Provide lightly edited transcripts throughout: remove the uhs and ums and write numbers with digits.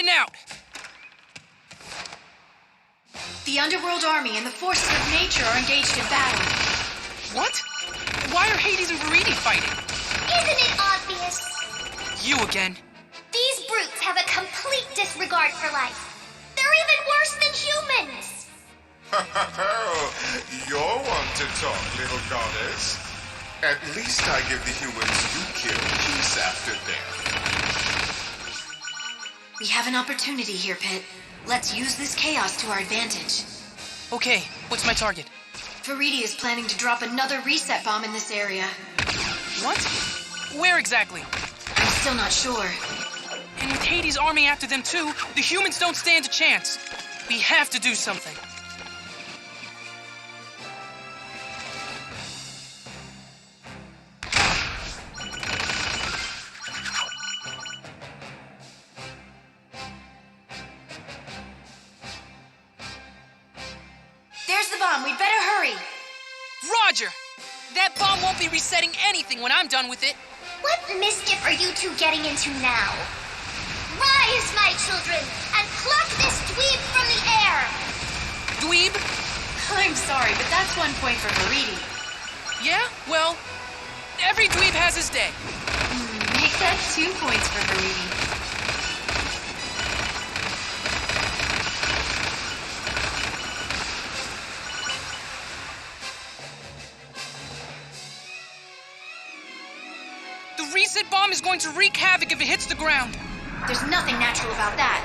starting out! The Underworld Army and the forces of nature are engaged in battle. What? Why are Hades and Viridi fighting? Isn't it obvious? You again. These brutes have a complete disregard for life. They're even worse than humans! You're one to talk, little goddess. At least I give the humans you kill peace after death. We have an opportunity here, Pit. Let's use this chaos to our advantage. Okay, what's my target? Viridi is planning to drop another reset bomb in this area. What? Where exactly? I'm still not sure. And with Hades' army after them too, the humans don't stand a chance. We have to do something. There's the bomb. We'd better hurry. Roger! That bomb won't be resetting anything when I'm done with it. What mischief are you two getting into now? Rise, my children, and pluck this dweeb from the air! Dweeb? I'm sorry, but that's 1 point for Viridi. Yeah, well, every dweeb has his day. Make that 2 points for Viridi. The reset bomb is going to wreak havoc if it hits the ground. There's nothing natural about that.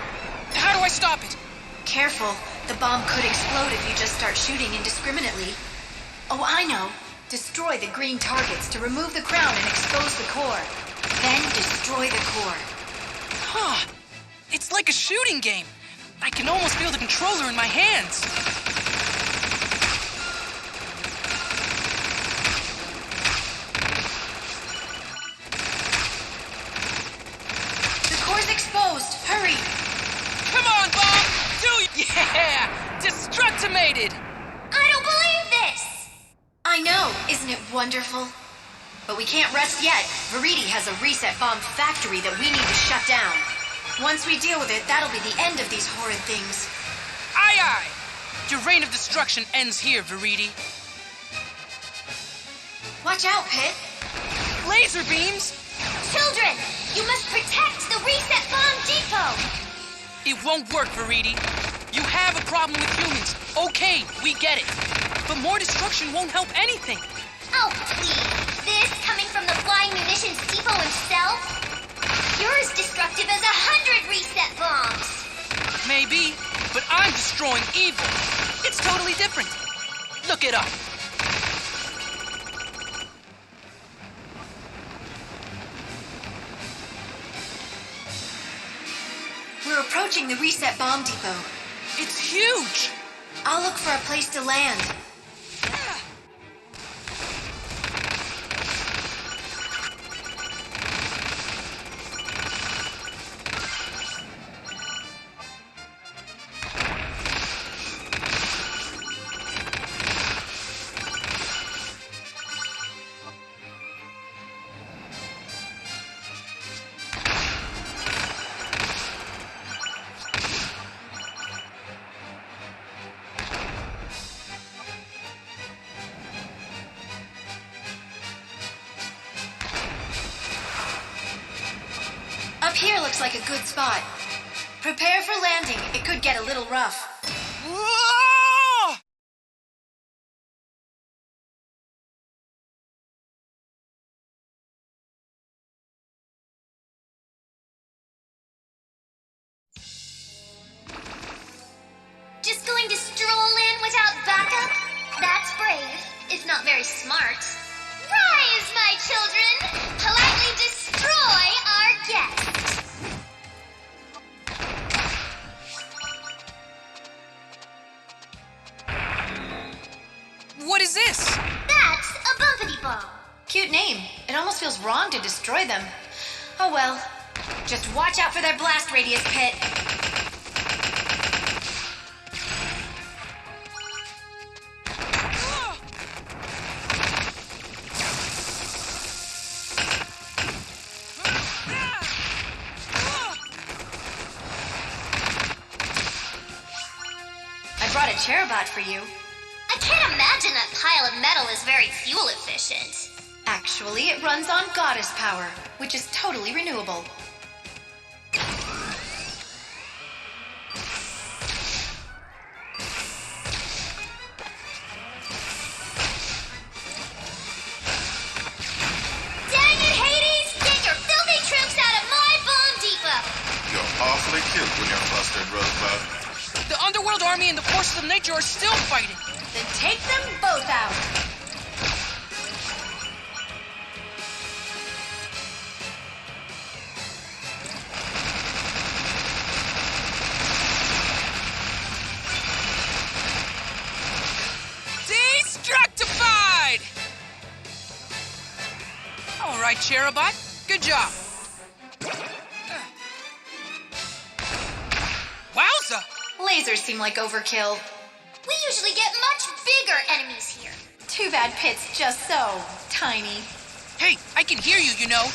How do I stop it? Careful. The bomb could explode if you just start shooting indiscriminately. Oh, I know. Destroy the green targets to remove the crown and expose the core. Then destroy the core. Huh. It's like a shooting game. I can almost feel the controller in my hands. The core's exposed. Hurry! Come on, bomb! Yeah! Destructimated! I don't believe this! I know, isn't it wonderful? But we can't rest yet. Viridi has a reset bomb factory that we need to shut down. Once we deal with it, that'll be the end of these horrid things. Aye, aye! Your reign of destruction ends here, Viridi. Watch out, Pit. Laser beams? Children, you must protect the reset bomb depot! It won't work, Viridi. You have a problem with humans. Okay, we get it. But more destruction won't help anything. Oh, please. This coming from the flying munitions depot himself? You're as destructive as 100 reset bombs! Maybe, but I'm destroying evil. It's totally different. Look it up. We're approaching the reset bomb depot. It's huge! I'll look for a place to land. Up here looks like a good spot. Prepare for landing. It could get a little rough. Whoa! Just going to stroll in without backup? That's brave, if not very smart. Rise, my children! Politely destroy our guest! What is this? That's a bumpity bomb. Cute name. It almost feels wrong to destroy them. Oh well. Just watch out for their blast radius, Pit. brought a Cherubot for you. I can't imagine that pile of metal is very fuel efficient. Actually, it runs on goddess power, which is totally renewable. Dang it, Hades! Get your filthy troops out of my bomb depot! You're awfully cute when you're flustered, Rosebud. The Underworld Army and the forces of nature are still fighting. Then take them both out! Destructified! All right, Cherubot. Good job. Wowza! Lasers seem like overkill. We usually get much bigger enemies here. Too bad Pit's just so tiny. Hey, I can hear you, you know.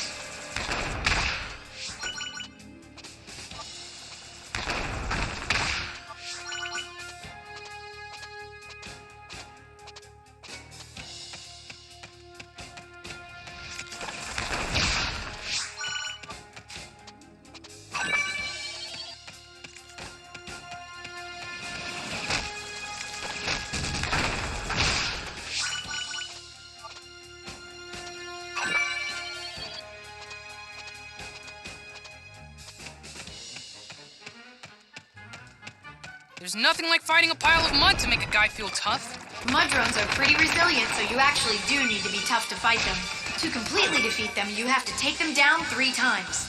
There's nothing like fighting a pile of mud to make a guy feel tough. Mud drones are pretty resilient, so you actually do need to be tough to fight them. To completely defeat them, you have to take them down 3 times.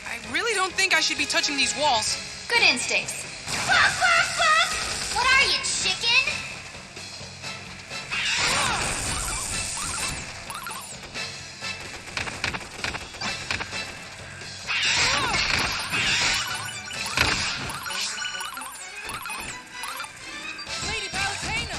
I really don't think I should be touching these walls. Good instincts. Quack, quack, quack! What are you, chicken? Lady Palutena!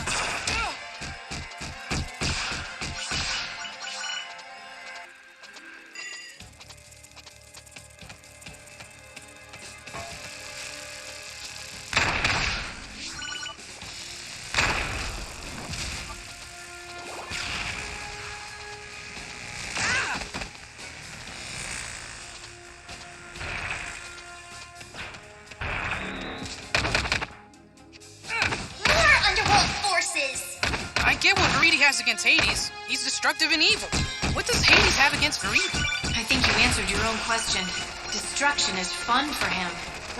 More underworld forces! I get what Veridi has against Hades. He's destructive and evil. What does Hades have against Veridi? I think you answered your own question. Destruction is fun for him.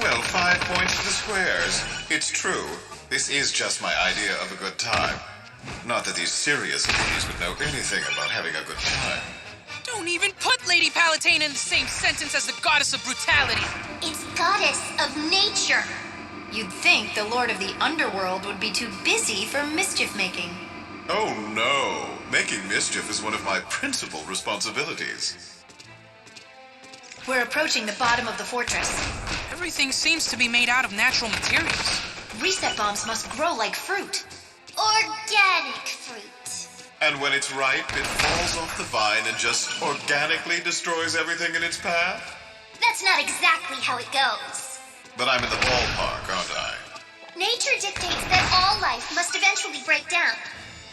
Well, 5 points to the squares. It's true. This is just my idea of a good time. Not that these serious ladies would know anything about having a good time. Don't even put Lady Palutena in the same sentence as the goddess of brutality. It's goddess of nature. You'd think the Lord of the Underworld would be too busy for mischief making. Oh no! Making mischief is one of my principal responsibilities. We're approaching the bottom of the fortress. Everything seems to be made out of natural materials. Reset bombs must grow like fruit. Organic fruit. And when it's ripe, it falls off the vine and just organically destroys everything in its path? That's not exactly how it goes. But I'm in the ballpark, aren't I? Nature dictates that all life must eventually break down.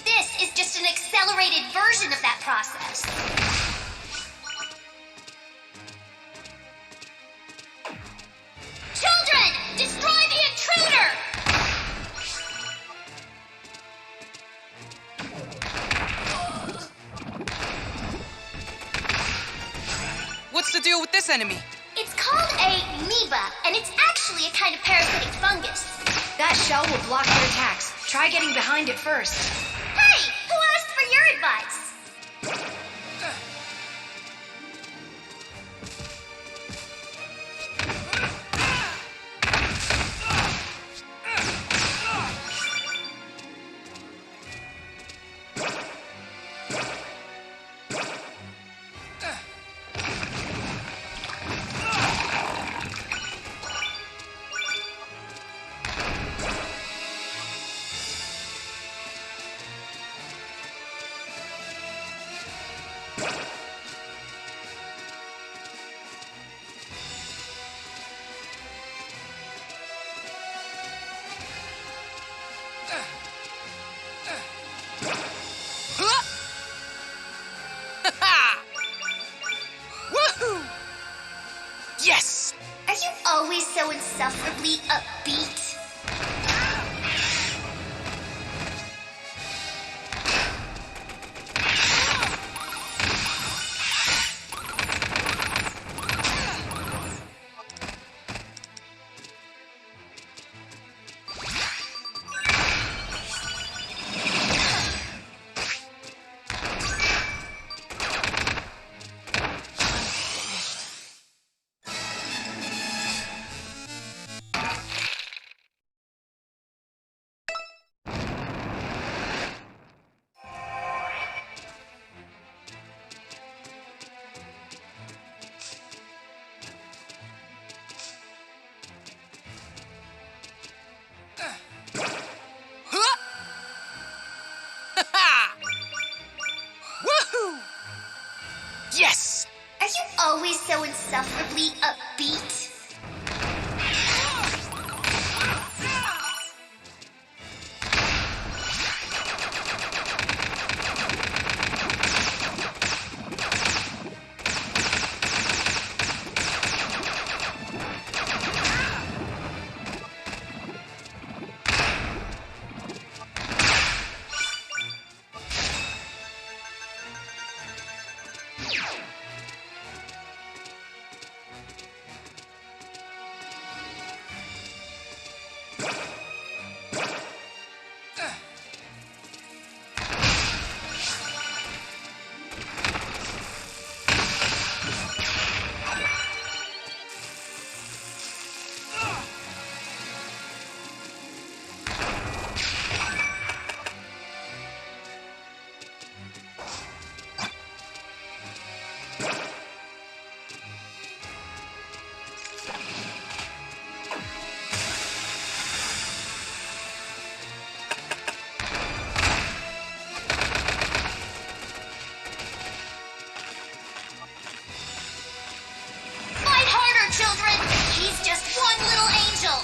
This is just an accelerated version of that process. Children, destroy the intruder! What's the deal with this enemy? It's called a amoeba, and it's actually a kind of parasitic fungus. That shell will block your attacks. Try getting behind it first. Hey, who asked for your advice? so insufferably upbeat? Woohoo! Yes! Are you always so insufferably upbeat? Fight harder, children! He's just one little angel!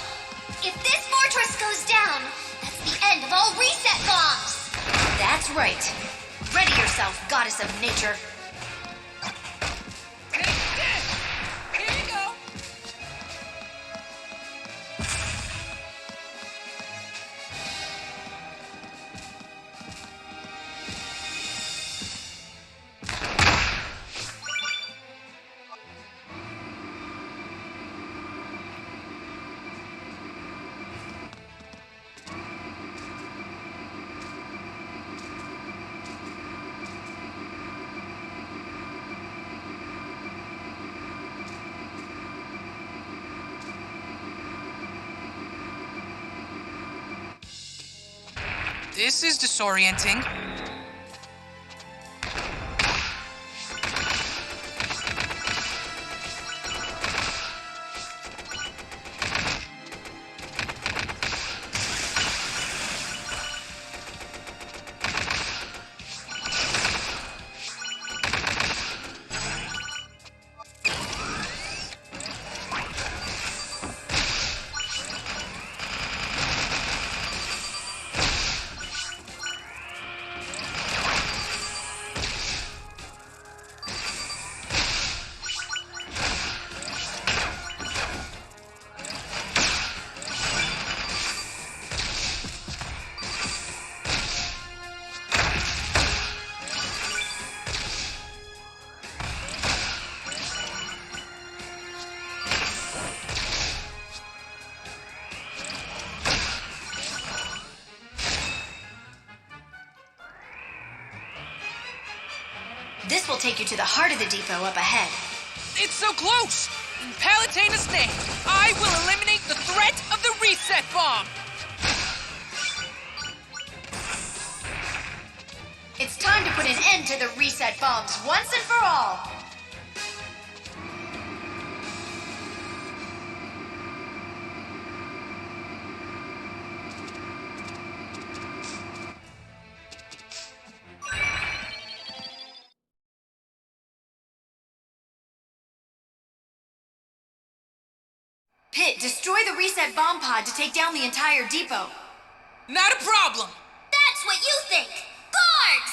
If this fortress goes down, that's the end of all reset bombs! That's right. Ready yourself, goddess of nature. Here you go. This is disorienting. This will take you to the heart of the depot up ahead. It's so close! In Palutina's name, I will eliminate the threat of the reset bomb! It's time to put an end to the reset bombs once and for all. Pit, destroy the reset bomb pod to take down the entire depot. Not a problem! That's what you think! Guards!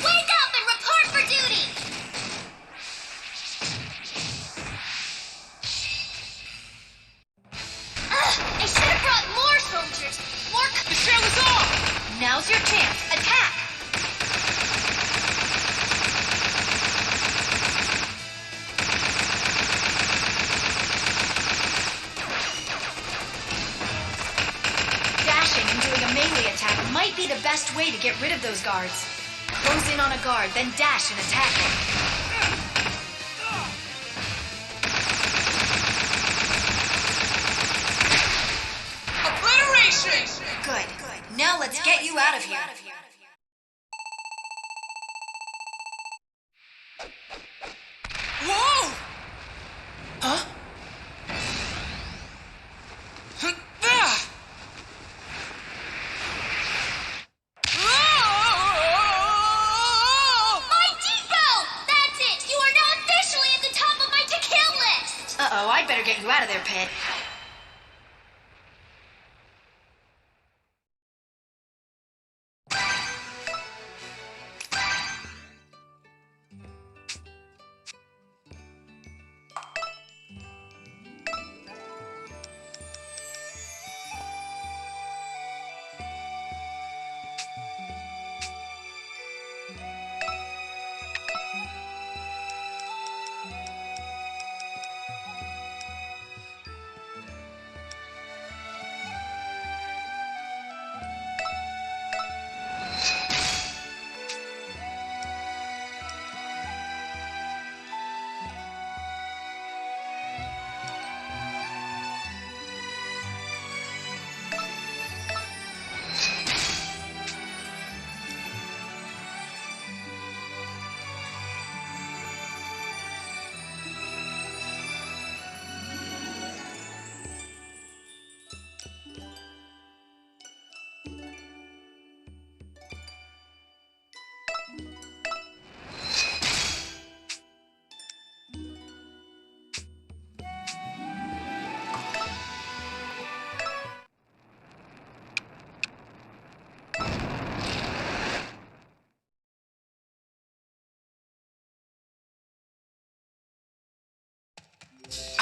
Wake up and report for duty! be the best way to get rid of those guards. Close in on a guard, then dash and attack it. Obliteration! Good. Now let's get you out of here. Whoa! Huh? Ah! My depot! That's it! You are now officially at the top of my to-kill list! Uh-oh, I'd better get you out of there, Pit.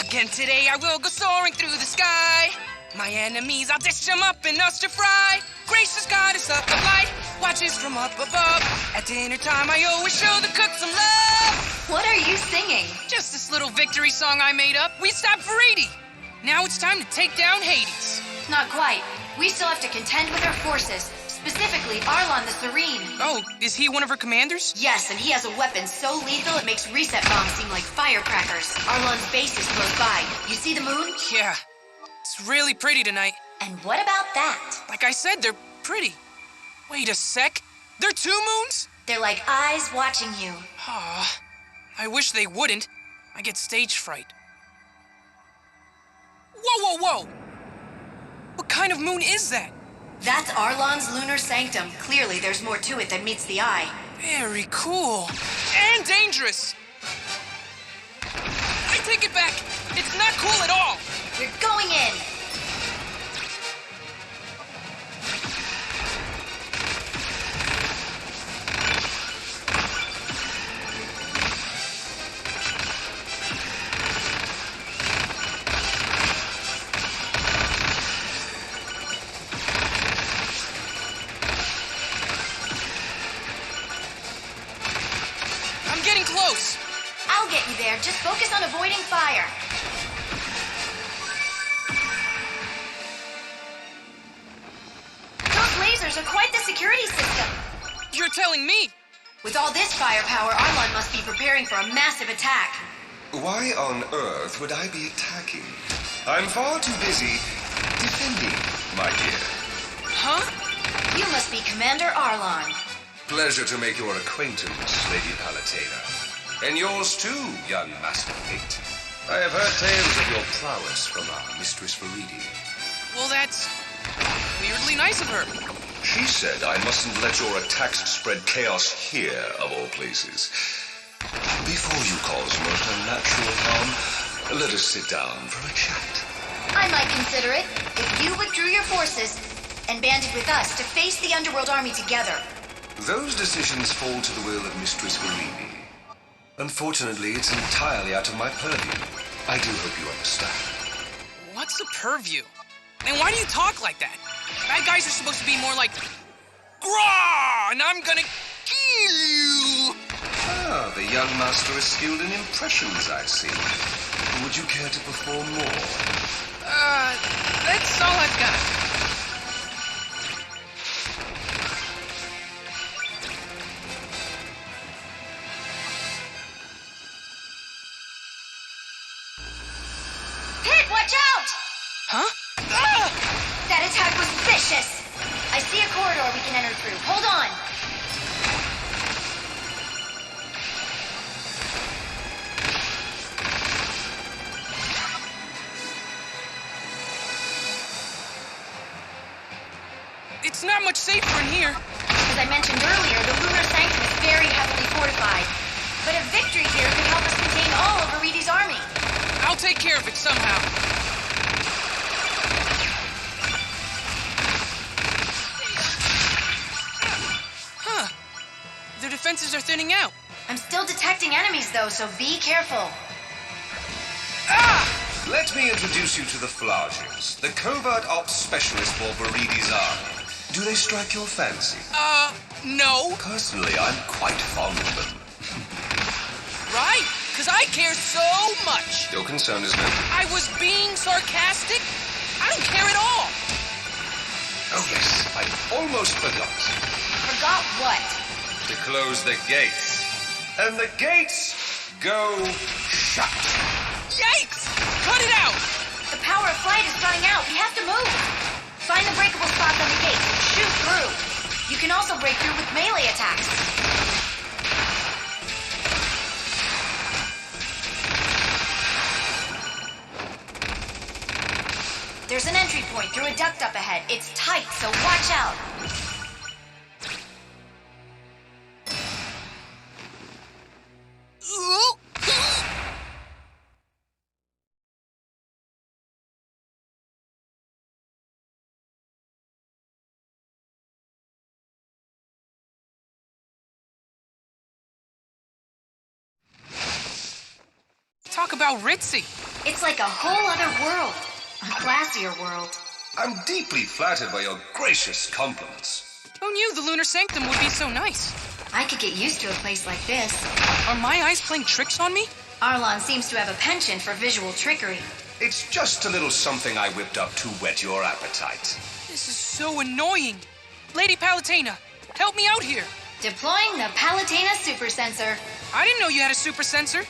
Again today I will go soaring through the sky. My enemies, I'll dish them up and us to fry. Gracious goddess up of light, watches from up above. At dinner time I always show the cook some love. What are you singing? Just this little victory song I made up. We stopped for Edie. Now it's time to take down Hades. Not quite. We still have to contend with her forces. Specifically, Arlon the Serene. Oh, is he one of her commanders? Yes, and he has a weapon so lethal it makes reset bombs seem like firecrackers. Arlon's base is close by. You see the moon? Yeah. It's really pretty tonight. And what about that? Like I said, they're pretty. Wait a sec. They're two moons? They're like eyes watching you. Aw, I wish they wouldn't. I get stage fright. Whoa, whoa, whoa! What kind of moon is that? That's Arlon's lunar sanctum. Clearly, there's more to it than meets the eye. Very cool. And dangerous. I take it back. It's not cool at all. You're going in. I'm getting close. I'll get you there. Just focus on avoiding fire. Those lasers are quite the security system. You're telling me? With all this firepower, Arlon must be preparing for a massive attack. Why on earth would I be attacking? I'm far too busy defending, my dear. Huh? You must be Commander Arlon. Pleasure to make your acquaintance, Lady Palatena. And yours too, young Master Pate. I have heard tales of your prowess from our Mistress Veridi. Well, that's weirdly nice of her. She said I mustn't let your attacks spread chaos here, of all places. Before you cause most unnatural harm, let us sit down for a chat. I might consider it if you withdrew your forces and banded with us to face the Underworld army together. Those decisions fall to the will of Mistress Veridi. Unfortunately, it's entirely out of my purview. I do hope you understand. What's a purview? And why do you talk like that? Bad guys are supposed to be more like, "Grah!" and I'm gonna kill you. Ah, the young master is skilled in impressions, I see. Would you care to perform more? That's all I've got. attack! Watch out! Huh? Ah! That attack was vicious! I see a corridor we can enter through. Hold on! It's not much safer in here. As I mentioned earlier, the Lunar Sanctum is very heavily fortified. But a victory here could help us contain all of Aridi's army. I'll take care of it somehow. Huh. Their defenses are thinning out. I'm still detecting enemies, though, so be careful. Let me introduce you to the Flagians, the covert ops specialist for Viridi's army. Do they strike your fancy? No. Personally, I'm quite fond of them. Right? Because I care so much. Your concern is noted. I was being sarcastic. I don't care at all. Oh yes, I almost forgot. Forgot what? To close the gates. And the gates go shut. Yikes! Cut it out! The power of flight is running out. We have to move. Find the breakable spots on the gates and shoot through. You can also break through with melee attacks. There's an entry point through a duct up ahead. It's tight, so watch out. Talk about ritzy. It's like a whole other world. A classier world. I'm deeply flattered by your gracious compliments. Who knew the Lunar Sanctum would be so nice? I could get used to a place like this. Are my eyes playing tricks on me? Arlon seems to have a penchant for visual trickery. It's just a little something I whipped up to whet your appetite. This is so annoying. Lady Palutena, help me out here. Deploying the Palutena Super Sensor. I didn't know you had a super sensor.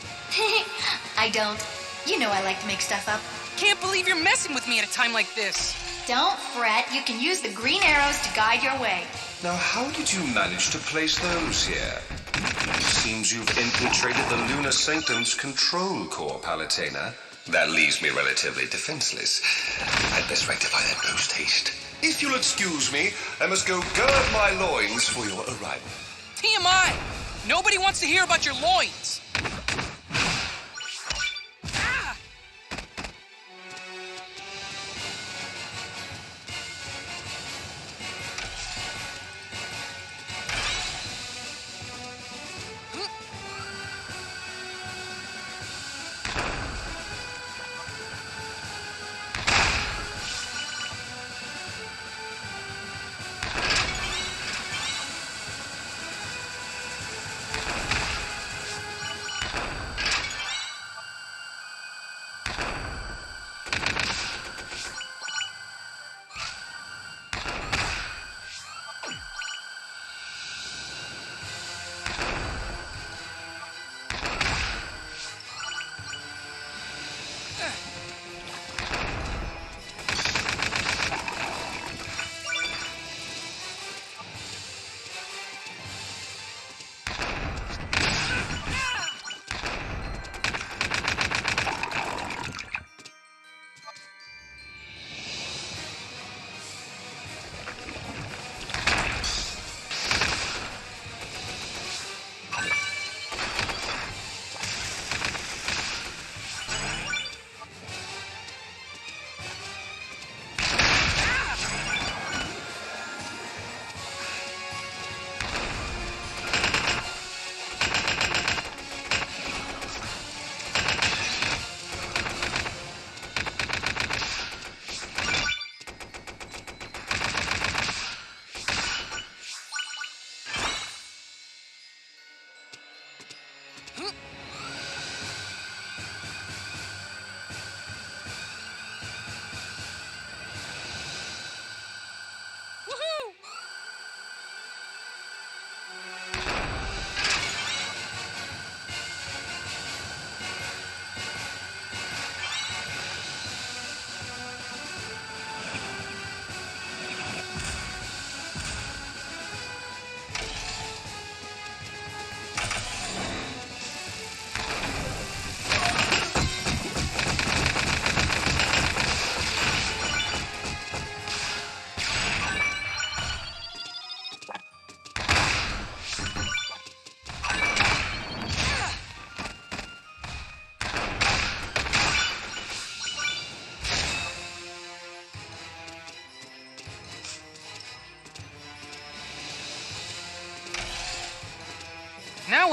I don't. You know I like to make stuff up. Can't believe you're messing with me at a time like this. Don't fret. You can use the green arrows to guide your way. Now, how did you manage to place those here? Seems you've infiltrated the Lunar Sanctum's control core, Palutena. That leaves me relatively defenseless. I'd best rectify that post-haste. If you'll excuse me, I must go gird my loins for your arrival. TMI! Nobody wants to hear about your loins.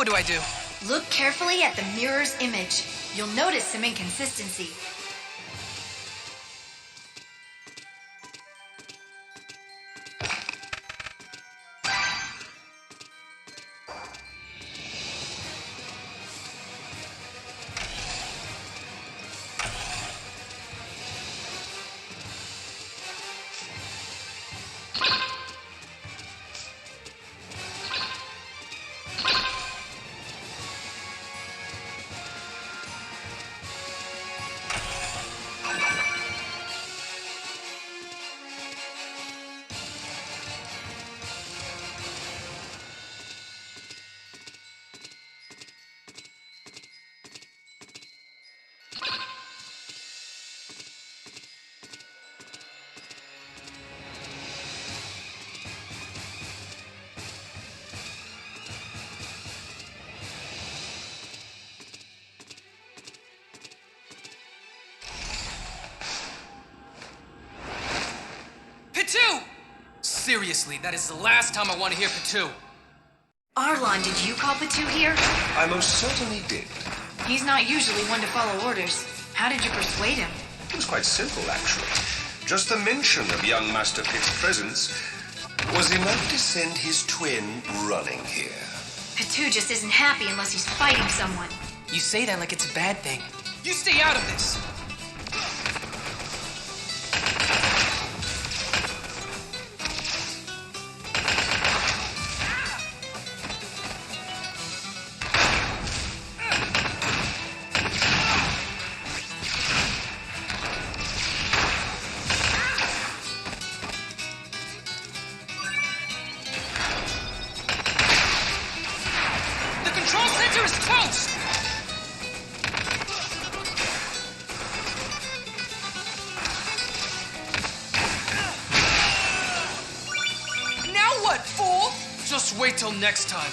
what do I do? Look carefully at the mirror's image. You'll notice some inconsistency. Pitu! Seriously, that is the last time I want to hear Pitu. Arlon, did you call Patu here? I most certainly did. He's not usually one to follow orders. How did you persuade him? It was quite simple, actually. Just the mention of young Master Pitt's presence was enough to send his twin running here. Patu just isn't happy unless he's fighting someone. You say that like it's a bad thing. You stay out of this. The control center is toast! Now what, fool? Just wait till next time.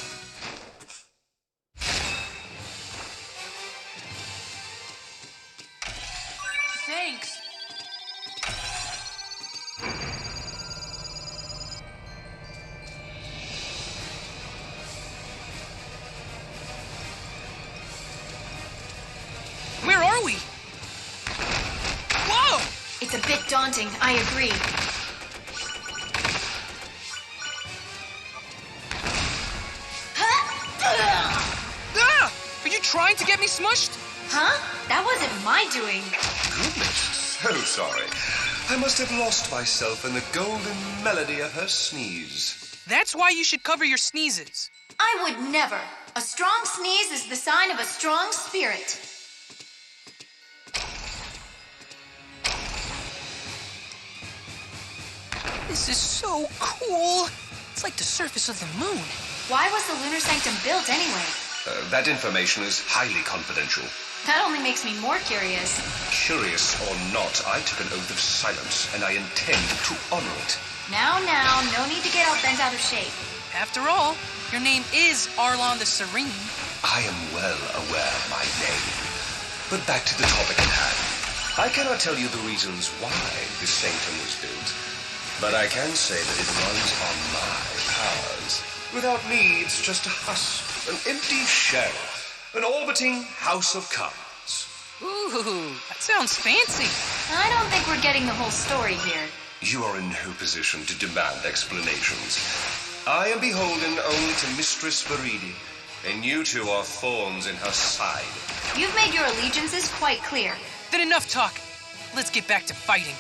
Thanks. Where are we? Whoa! It's a bit daunting, I agree. Ah! Are you trying to get me smushed? Huh? That wasn't my doing. Goodness, so sorry. I must have lost myself in the golden melody of her sneeze. That's why you should cover your sneezes. I would never. A strong sneeze is the sign of a strong spirit. This is so cool. It's like the surface of the moon. Why was the Lunar Sanctum built anyway? That information is highly confidential. That only makes me more curious. Curious or not, I took an oath of silence, and I intend to honor it. Now, no need to get all bent out of shape. After all, your name is Arlon the Serene. I am well aware of my name. But back to the topic at hand. I cannot tell you the reasons why this sanctum was built, but I can say that it runs on my powers. Without me, it's just a husk, an empty shell, an orbiting house of cards. Ooh, that sounds fancy. I don't think we're getting the whole story here. You are in no position to demand explanations. I am beholden only to Mistress Veridi, and you two are thorns in her side. You've made your allegiances quite clear. Then enough talk. Let's get back to fighting.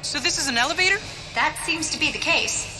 So this is an elevator? That seems to be the case.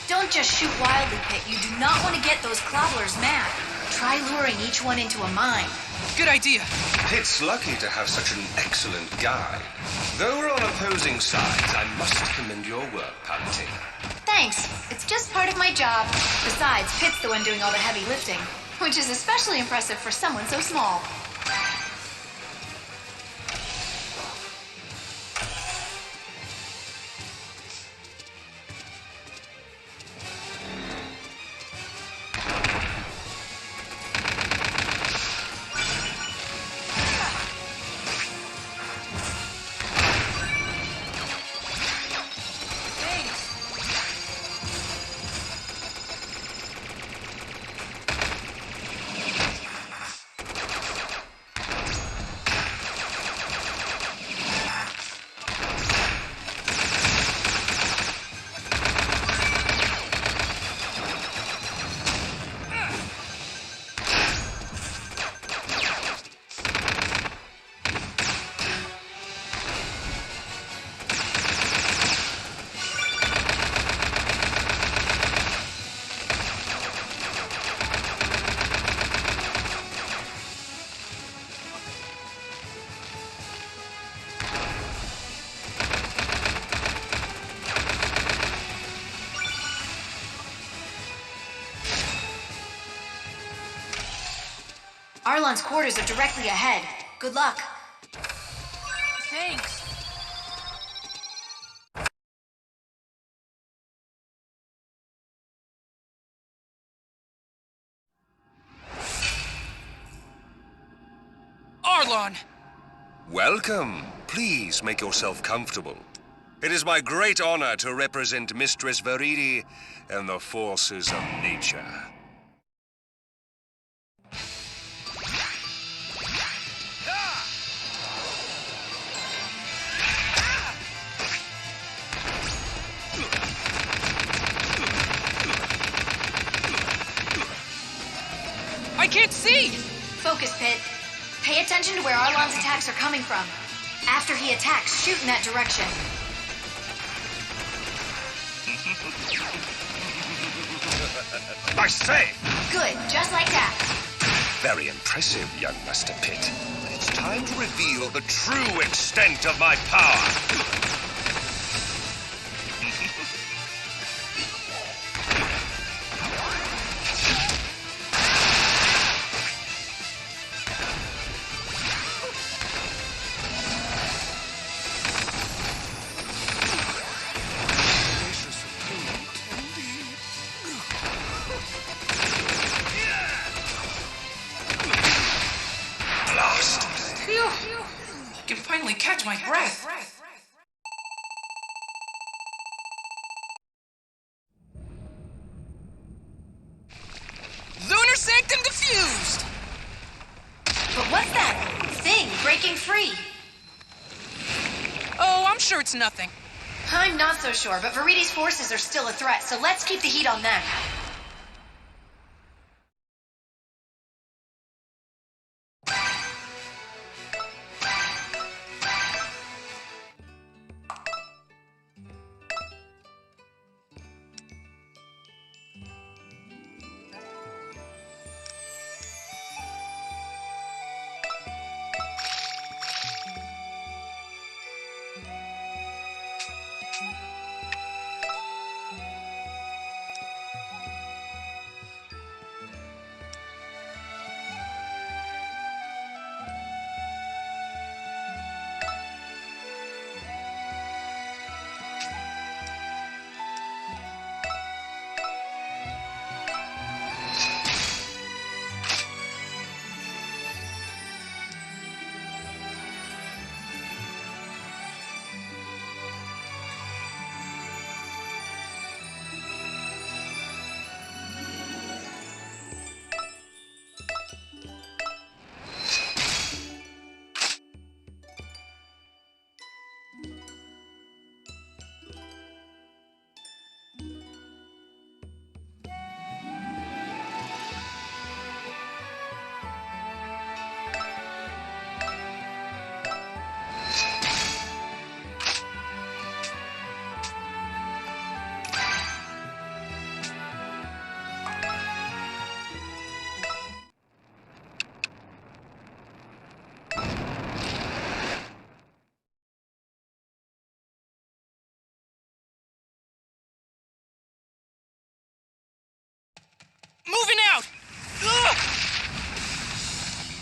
Don't just shoot wildly, Pit. You do not want to get those clobblers mad. Try luring each one into a mine. Good idea. It's lucky to have such an excellent guide. Though we're on opposing sides, I must commend your work, Palutena. Thanks. It's just part of my job. Besides, Pit's the one doing all the heavy lifting, which is especially impressive for someone so small. Arlon's quarters are directly ahead. Good luck. Thanks. Arlon! Welcome. Please make yourself comfortable. It is my great honor to represent Mistress Veridi and the forces of nature. I can't see! Focus, Pit. Pay attention to where Arlon's attacks are coming from. After he attacks, shoot in that direction. I say! Good, just like that. Very impressive, young Master Pitt. But it's time to reveal the true extent of my power. Phew! I can finally catch my breath. Lunar Sanctum defused! But what's that thing breaking free? Oh, I'm sure it's nothing. I'm not so sure, but Veridi's forces are still a threat, so let's keep the heat on them.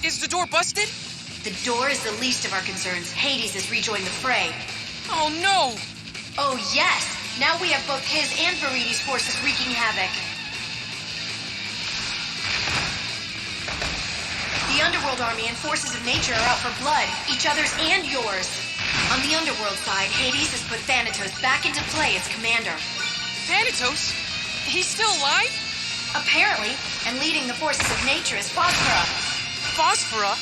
Is the door busted? The door is the least of our concerns. Hades has rejoined the fray. Oh no! Oh yes! Now we have both his and Viridi's forces wreaking havoc. The Underworld Army and forces of nature are out for blood, each other's and yours. On the Underworld side, Hades has put Thanatos back into play as commander. Thanatos? He's still alive? Apparently, and leading the forces of nature is Phosphora. Phosphora?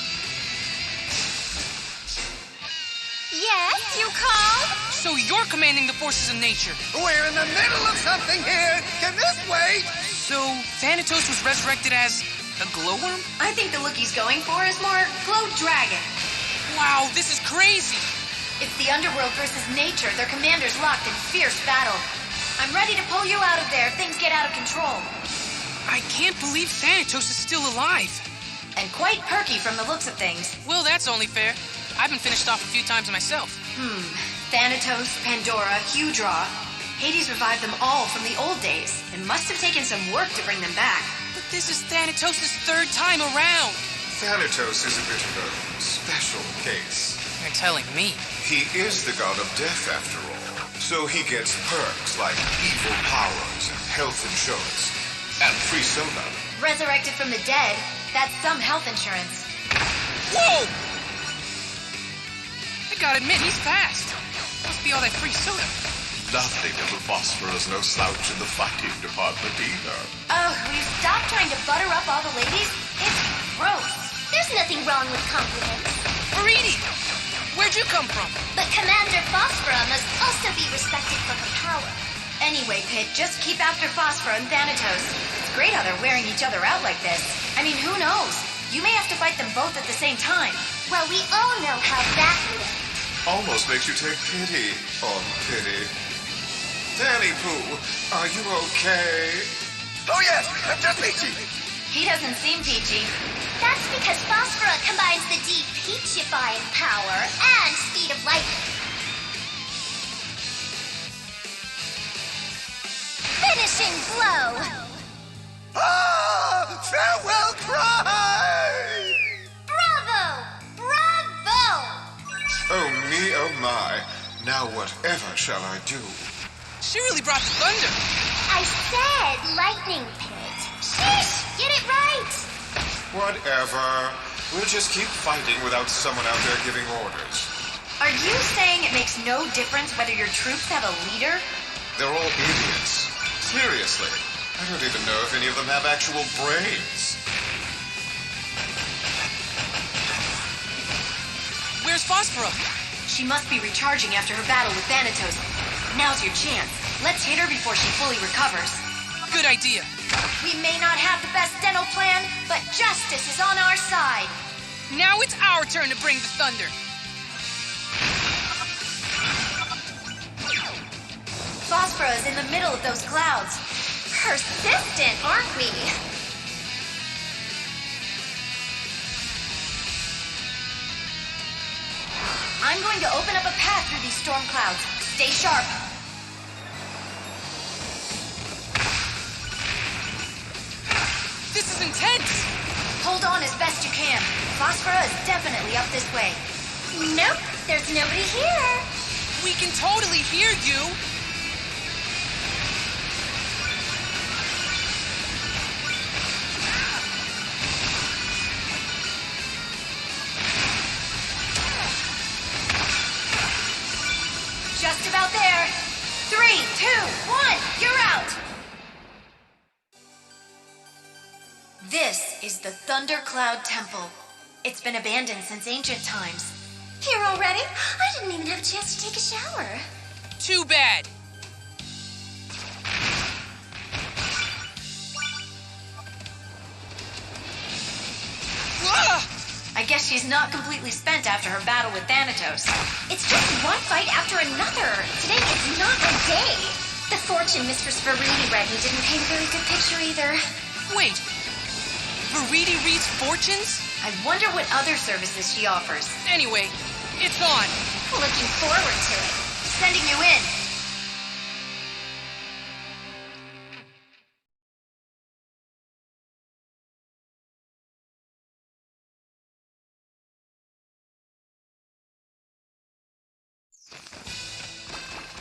Yes, you called? So you're commanding the forces of nature. We're in the middle of something here. Can this wait? So Thanatos was resurrected as a glowworm? I think the look he's going for is more Glow Dragon. Wow, this is crazy! It's the Underworld versus nature, their commanders locked in fierce battle. I'm ready to pull you out of there if things get out of control. I can't believe Thanatos is still alive. And quite perky from the looks of things. Well, that's only fair. I've been finished off a few times myself. Thanatos, Pandora, Hudra. Hades revived them all from the old days. It must have taken some work to bring them back. But this is Thanatos' third time around. Thanatos is a bit of a special case. You're telling me. He is the god of death, after all. So he gets perks like evil powers and health insurance and free soda. Resurrected from the dead, that's some health insurance. Whoa! I gotta admit, he's fast. Must be all that free soda. Lovely little Phosphorus, no slouch in the fighting department either. Oh, will you stop trying to butter up all the ladies? It's gross. There's nothing wrong with compliments. Viridi! Where'd you come from? But Commander Phosphora must also be respected for her power. Anyway, Pit, just keep after Phosphora and Thanatos. It's great how they're wearing each other out like this. I mean, who knows? You may have to fight them both at the same time. Well, we all know how that would end. Almost makes you take pity on pity. Danny Pooh, are you okay? Oh yes, I'm just peachy. He doesn't seem peachy. That's because Phosphora combines the deep peachifying power and speed of light. Finishing blow! Ah, farewell cry! Bravo! Bravo! Oh me, oh my. Now whatever shall I do? She really brought the thunder. I said lightning pit. Sheesh! Get it right! Whatever. We'll just keep fighting without someone out there giving orders. Are you saying it makes no difference whether your troops have a leader? They're all idiots. Seriously. I don't even know if any of them have actual brains. Where's Phosphora? She must be recharging after her battle with Thanatos. Now's your chance. Let's hit her before she fully recovers. Good idea. We may not have the best dental plan, but justice is on our side. Now it's our turn to bring the thunder. Phosphora is in the middle of those clouds. Persistent, aren't we? I'm going to open up a path through these storm clouds. Stay sharp. This is intense. Hold on as best you can. Phosphora is definitely up this way. Nope, there's nobody here. We can totally hear you. Just about there. 3, 2, 1, you're out. This is the Thundercloud Temple. It's been abandoned since ancient times. Here already? I didn't even have a chance to take a shower. Too bad. Ah! I guess she's not completely spent after her battle with Thanatos. It's just one fight after another. Today is not a day. The fortune Mistress Viridi read me didn't paint a very good picture either. Wait. Viridi reads fortunes? I wonder what other services she offers. Anyway, it's on. Looking forward to it. Sending you in.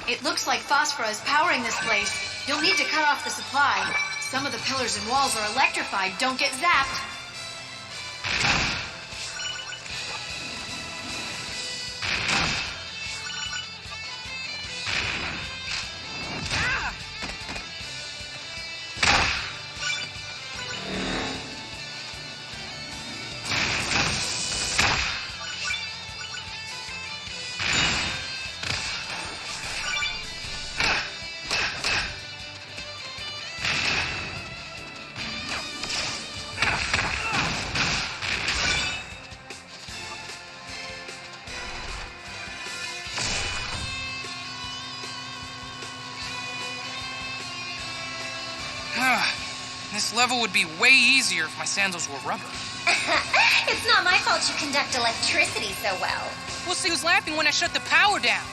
It looks like Phosphora is powering this place. You'll need to cut off the supply. Some of the pillars and walls are electrified. Don't get zapped. This level would be way easier if my sandals were rubber. It's not my fault you conduct electricity so well. We'll see who's laughing when I shut the power down.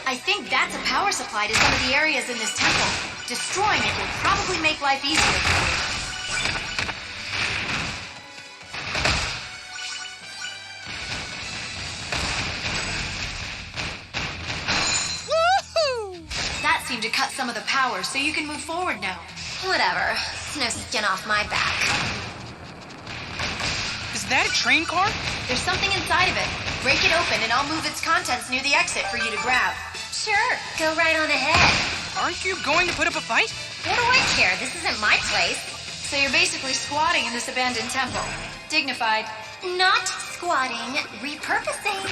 I think that's a power supply to some of the areas in this temple. Destroying it will probably make life easier for you. That seemed to cut some of the power, so you can move forward now. Whatever. No skin off my back. Is that a train car? There's something inside of it. Break it open and I'll move its contents near the exit for you to grab. Sure, go right on ahead. Aren't you going to put up a fight? What do I care? This isn't my place. So you're basically squatting in this abandoned temple. Dignified. Not squatting, repurposing.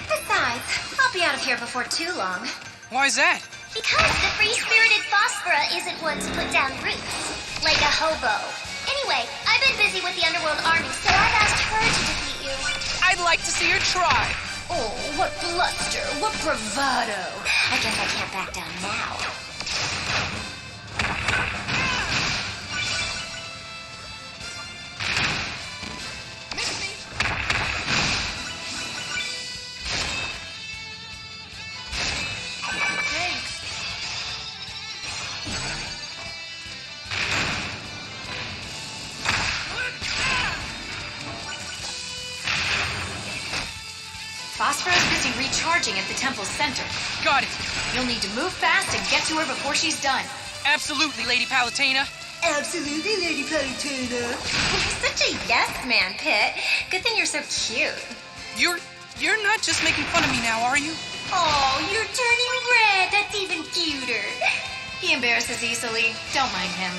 Besides, I'll be out of here before too long. Why is that? Because the free-spirited Phosphora isn't one to put down roots. Like a hobo. Anyway, I've been busy with the Underworld Army, so I've asked her to defeat you. I'd like to see her try. Oh, what bluster, what bravado. I guess I can't back down now. Phosphora's busy recharging at the temple's center. Got it. You'll need to move fast and get to her before she's done. Absolutely, Lady Palutena. Absolutely, Lady Palutena. You're such a yes man, Pit. Good thing you're so cute. You're not just making fun of me now, are you? Oh, you're turning red. That's even cuter. He embarrasses easily. Don't mind him.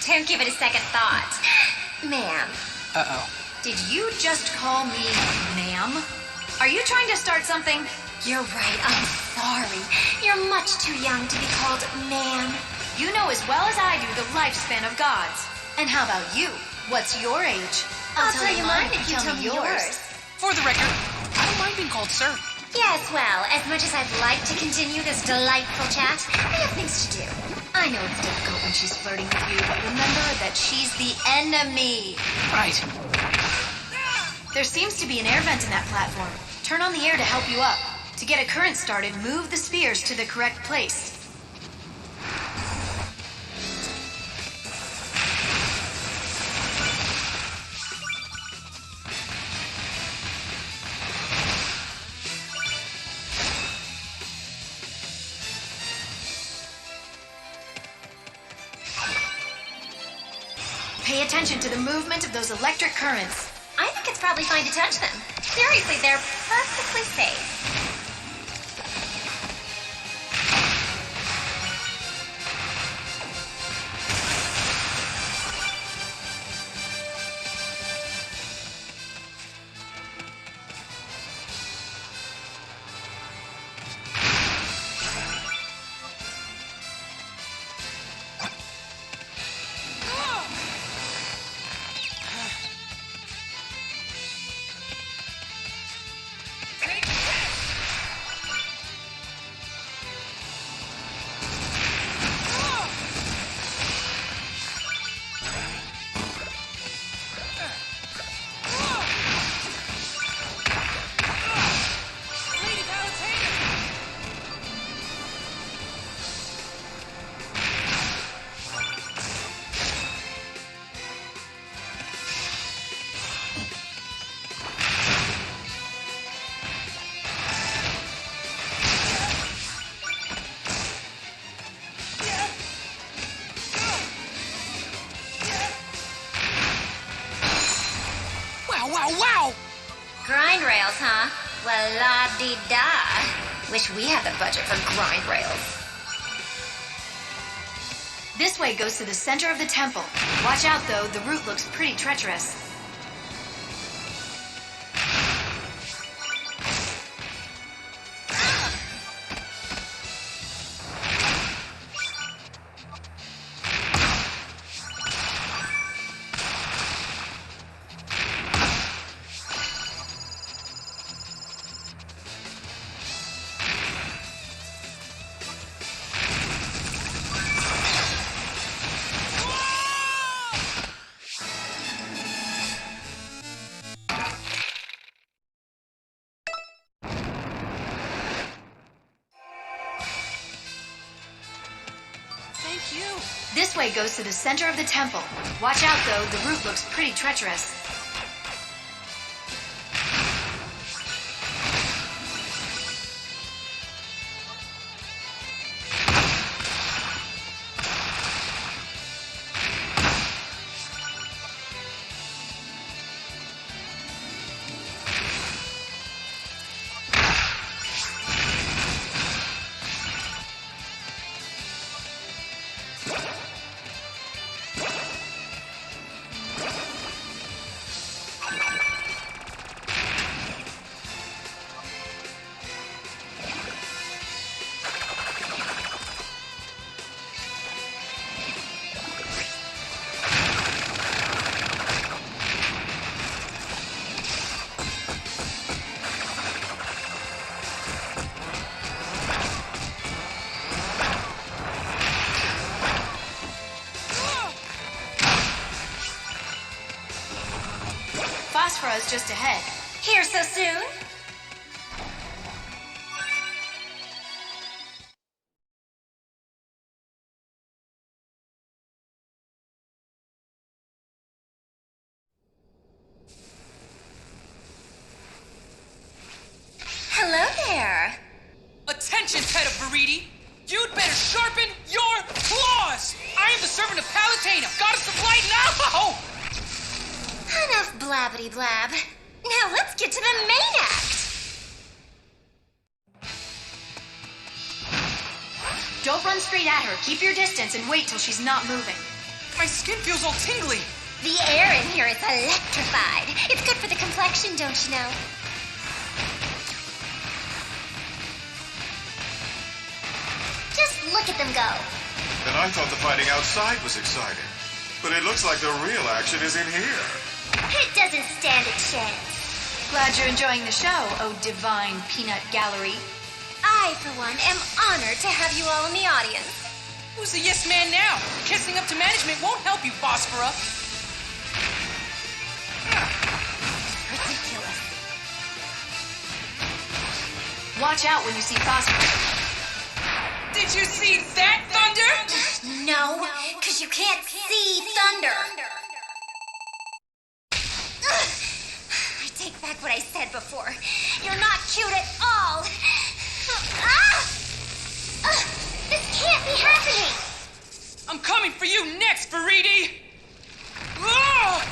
Don't give it a second thought. Ma'am. Uh-oh. Did you just call me ma'am? Are you trying to start something? You're right. I'm sorry. You're much too young to be called ma'am. You know as well as I do the lifespan of gods. And how about you? What's your age? I'll tell you mine if you tell me yours. For the record, I don't mind being called sir. Yes, well, as much as I'd like to continue this delightful chat, I have things to do. I know it's difficult when she's flirting with you, but remember that she's the enemy. Right. There seems to be an air vent in that platform. Turn on the air to help you up. To get a current started, move the spears to the correct place. Pay attention to the movement of those electric currents. I think it's probably fine to touch them. Seriously, they're perfectly safe. wow! Grind rails, huh? Well, la-di-da. Wish we had the budget for grind rails. This way goes to the center of the temple. Watch out, though. The route looks pretty treacherous. Thank you. This way goes to the center of the temple. Watch out, though. The route looks pretty treacherous. Phosphorus just ahead. Here so soon? Hello there. Attention, Pet of Veridi! You'd better sharpen your claws! I am the servant of Palutena, goddess of light now! Enough blabbity blab. Now let's get to the main act. Don't run straight at her. Keep your distance and wait till she's not moving. My skin feels all tingly. The air in here is electrified. It's good for the complexion, don't you know? Just look at them go. And I thought the fighting outside was exciting. But it looks like the real action is in here. It doesn't stand a chance. Glad you're enjoying the show, oh divine peanut gallery. I, for one, am honored to have you all in the audience. Who's the yes man now? Kissing up to management won't help you, Phosphora. Ridiculous. Watch out when you see Phosphorus. Did you see that, Thunder? No, because you can't see thunder. Ugh. I take back what I said before. You're not cute at all. Ah! Ugh. This can't be happening. I'm coming for you next, Veridi! Ah!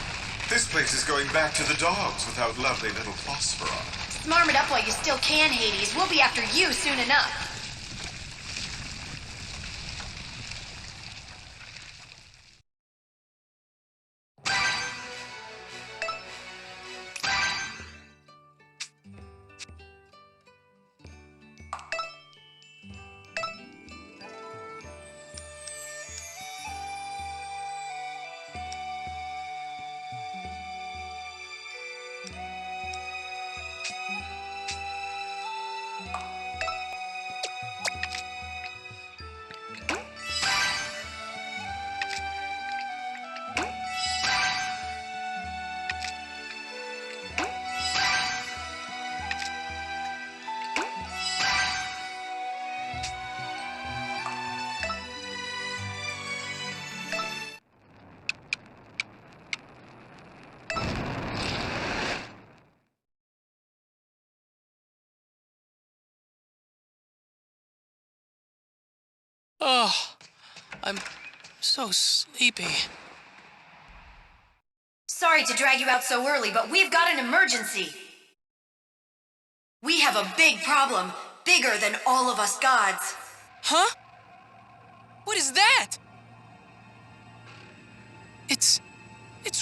This place is going back to the dogs without lovely little Phosphora. Smarm it up while you still can, Hades. We'll be after you soon enough. Oh, I'm so sleepy. Sorry to drag you out so early, but we've got an emergency. We have a big problem, bigger than all of us gods. Huh? What is that? It's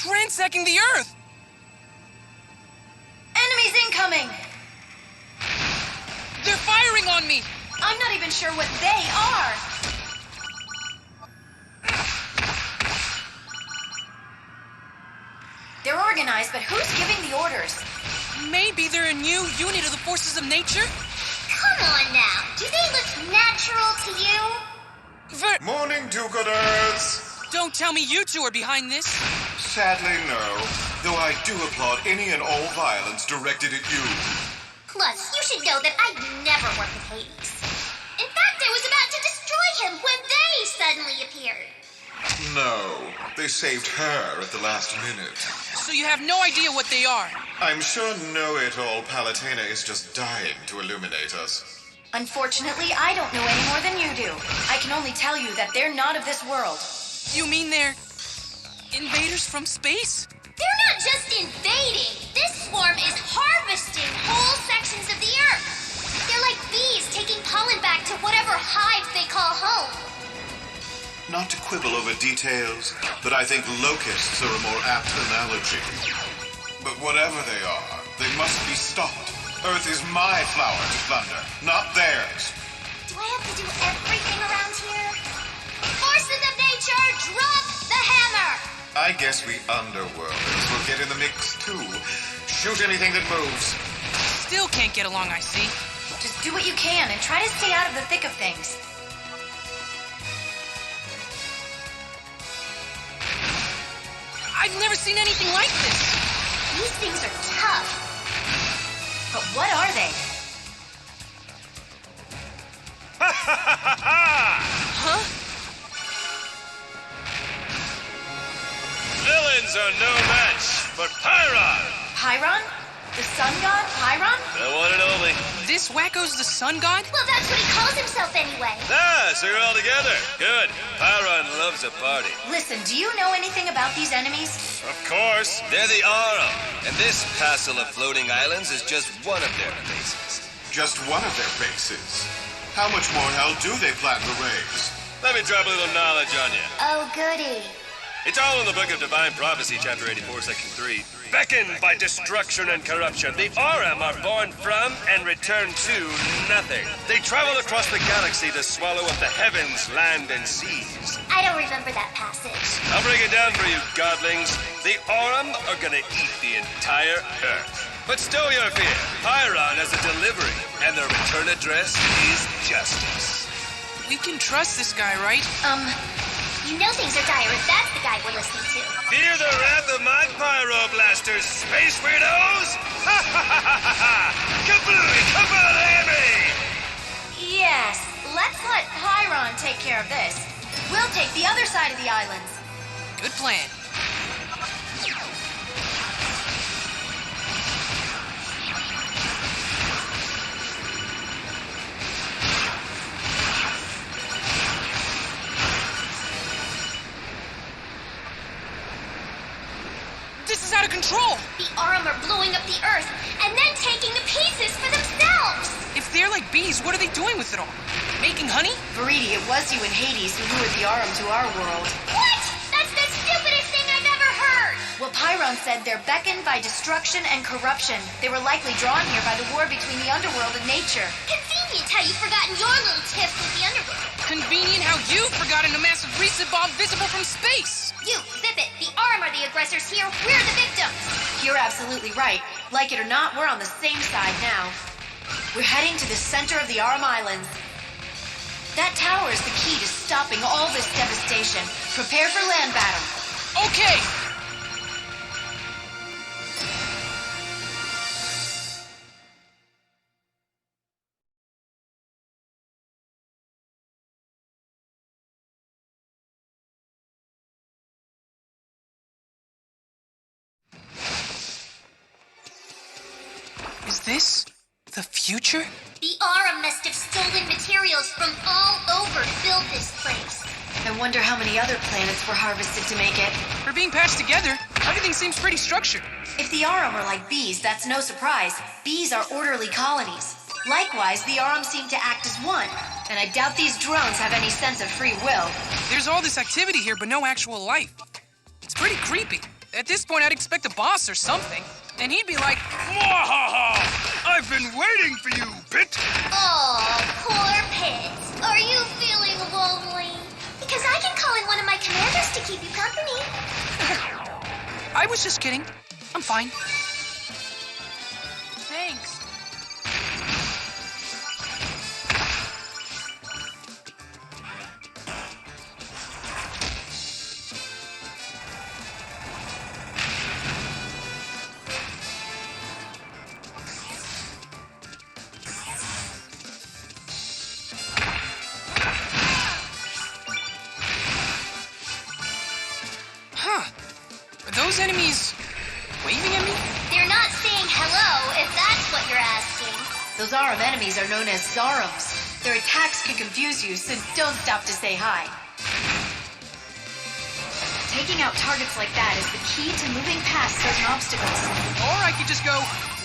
ransacking the Earth! Enemies incoming! They're firing on me! I'm not even sure what they are! They're organized, but who's giving the orders? Maybe they're a new unit of the forces of nature? Come on now. Do they look natural to you? Morning, do-gooders! Don't tell me you two are behind this. Sadly, no. Though I do applaud any and all violence directed at you. Plus, you should know that I'd never work with Hades. In fact, I was about to destroy him when they suddenly appeared. No, they saved her at the last minute. So you have no idea what they are. I'm sure know-it-all Palutena is just dying to illuminate us. Unfortunately, I don't know any more than you do. I can only tell you that they're not of this world. You mean they're invaders from space? They're not just invading. This swarm is harvesting whole sections of the Earth. They're like bees taking pollen back to whatever hive they call home. Not to quibble over details, but I think locusts are a more apt analogy. But whatever they are, they must be stopped. Earth is my flower to plunder, not theirs. Do I have to do everything around here? Forces of nature, drop the hammer! I guess we underworlders will get in the mix too. Shoot anything that moves. Still can't get along, I see. Just do what you can and try to stay out of the thick of things. I've never seen anything like this. These things are tough. But what are they? Huh? Villains are no match for Pyron! Pyron? The sun god, Pyron? The one and only. This wacko's the sun god? Well, that's what he calls himself anyway. Ah, so you're all together. Good. Pyron loves a party. Listen, do you know anything about these enemies? Of course. They're the Aurum, and this castle of floating islands is just one of their bases. Just one of their bases. How much more hell do they plan to raise? Let me drop a little knowledge on you. Oh, goody. It's all in the Book of Divine Prophecy, chapter 84, section 3. Beckoned by destruction and corruption, the Aurum are born from and return to nothing. They travel across the galaxy to swallow up the heavens, land, and seas. I don't remember that passage. I'll break it down for you, godlings. The Aurum are gonna eat the entire Earth. But stow your fear. Pyron has a delivery, and their return address is justice. We can trust this guy, right? You know things are dire if that's the guy we're listening to. Fear the wrath of my pyroblasters, space weirdos! Ha ha ha ha ha! Kablooey, kabalami! Yes, let's let Pyron take care of this. We'll take the other side of the islands. Good plan. This is out of control! The Aurum are blowing up the Earth and then taking the pieces for themselves! If they're like bees, what are they doing with it all? Making honey? Veridi, it was you and Hades who lured the Aurum to our world. What? That's the stupidest thing I've ever heard! Well, Pyron said they're beckoned by destruction and corruption. They were likely drawn here by the war between the underworld and nature. Convenient how you've forgotten your little tiff with the underworld. Convenient how you've forgotten a massive reset bomb visible from space! You, zip it. The Aurum are the aggressors here. We're the victims. You're absolutely right. Like it or not, we're on the same side now. We're heading to the center of the Aurum Islands. That tower is the key to stopping all this devastation. Prepare for land battle. Okay! Is this the future? The Aurum must have stolen materials from all over to build this place. I wonder how many other planets were harvested to make it. For being patched together, everything seems pretty structured. If the Aurum are like bees, that's no surprise. Bees are orderly colonies. Likewise, the Aurum seem to act as one, and I doubt these drones have any sense of free will. There's all this activity here, but no actual life. It's pretty creepy. At this point, I'd expect a boss or something. And he'd be like, Mwahaha! I've been waiting for you, Pit! Oh, poor Pit. Are you feeling lonely? Because I can call in one of my commanders to keep you company. I was just kidding. I'm fine. Thanks. Those enemies waving at me? They're not saying hello, if that's what you're asking. Those Aurum enemies are known as Zarums. Their attacks can confuse you, so don't stop to say hi. Taking out targets like that is the key to moving past certain obstacles. Or I could just go,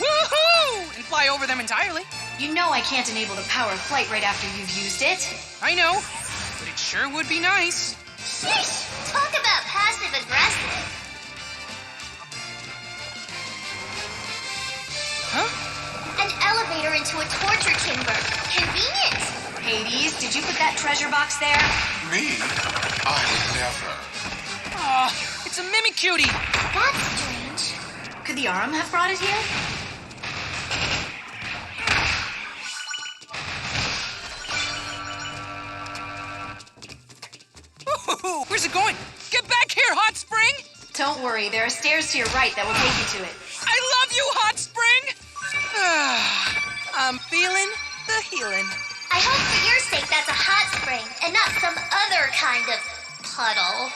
woohoo! And fly over them entirely. You know I can't enable the power of flight right after you've used it. I know, but it sure would be nice. Sheesh! Talk about passive-aggressive. Huh? An elevator into a torture chamber. Convenient. Hades, did you put that treasure box there? Me? I would never. Aw, it's a Mimicutie. That's strange. Could the Aurum have brought it here? Ooh, where's it going? Get back here, Hot Spring! Don't worry, there are stairs to your right that will take you to it. I love you, Hot Spring! I'm feeling the healing. I hope for your sake that's a hot spring and not some other kind of puddle.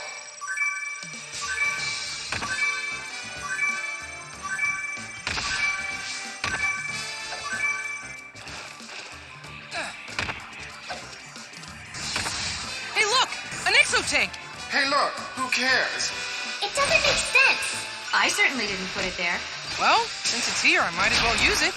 Hey, look! An exotank! Hey, look, who cares? It doesn't make sense. I certainly didn't put it there. Well, since it's here, I might as well use it.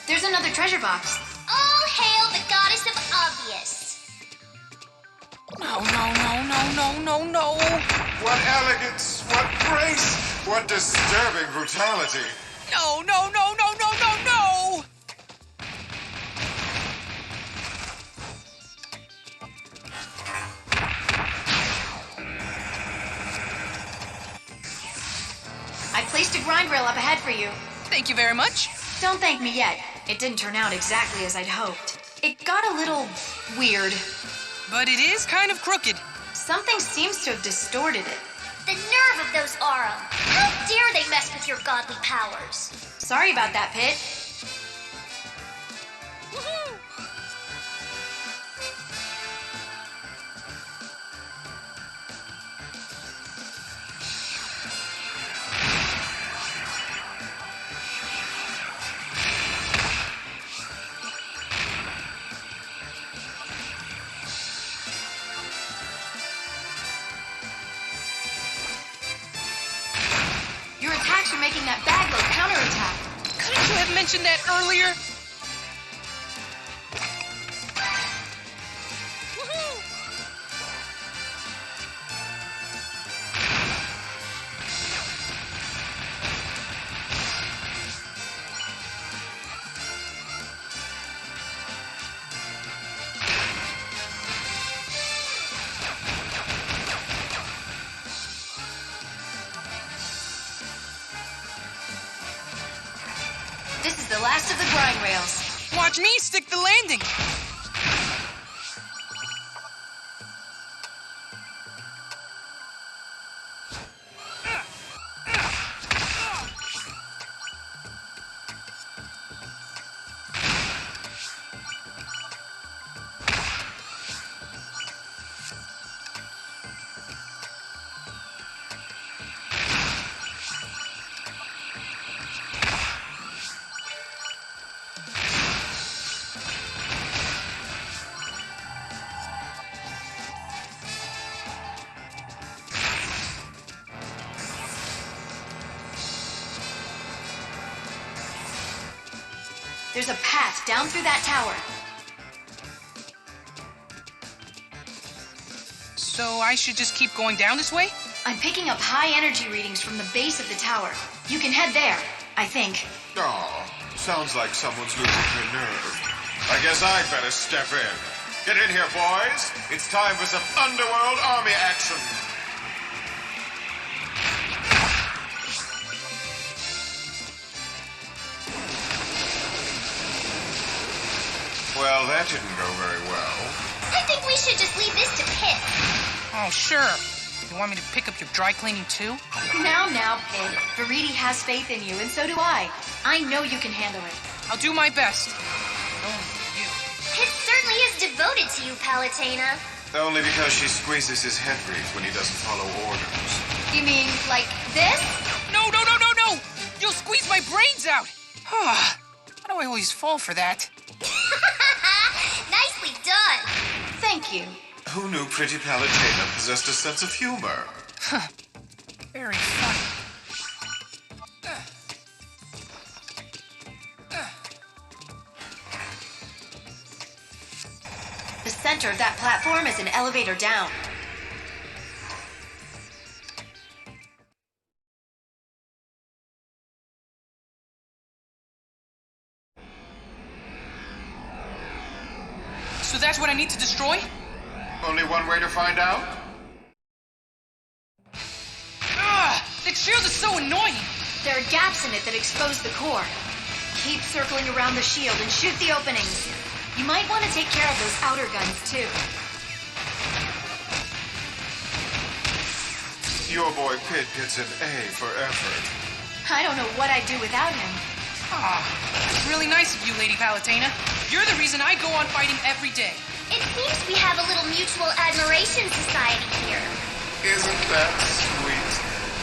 There's another treasure box. All hail the goddess of obvious. No, no, no, no, no, no, no. What elegance, what grace, what disturbing brutality. No, no, no, no, no, no, no! I placed a grind rail up ahead for you. Thank you very much. Don't thank me yet. It didn't turn out exactly as I'd hoped. It got a little weird. But it is kind of crooked. Something seems to have distorted it. The nerve of those Aurum. How dare they mess with your godly powers? Sorry about that, Pit. Woohoo! Your attacks are making that bag load counterattack. Couldn't you have mentioned that earlier? Woohoo! This is the last of the grind rails. Watch me stick the landing. There's a path down through that tower. So I should just keep going down this way? I'm picking up high energy readings from the base of the tower. You can head there, I think. Oh, sounds like someone's losing their nerve. I guess I'd better step in. Get in here, boys. It's time for some underworld army action. Well, that didn't go very well. I think we should just leave this to Pip. Oh, sure. You want me to pick up your dry cleaning too? Now, Pid. Veriti has faith in you, and so do I. I know you can handle it. I'll do my best. Oh, you. Pip certainly is devoted to you, Palutena. Only because she squeezes his head wreath when he doesn't follow orders. You mean, like this? No! You'll squeeze my brains out! Why do I always fall for that? Nicely done. Thank you. Who knew pretty Palutena possessed a sense of humor? Very funny. The center of that platform is an elevator down. So that's what I need to destroy? Only one way to find out? That shield is so annoying! There are gaps in it that expose the core. Keep circling around the shield and shoot the openings. You might want to take care of those outer guns, too. Your boy Pit gets an A for effort. I don't know what I'd do without him. It's really nice of you, Lady Palutena. You're the reason I go on fighting every day. It seems we have a little mutual admiration society here. Isn't that sweet?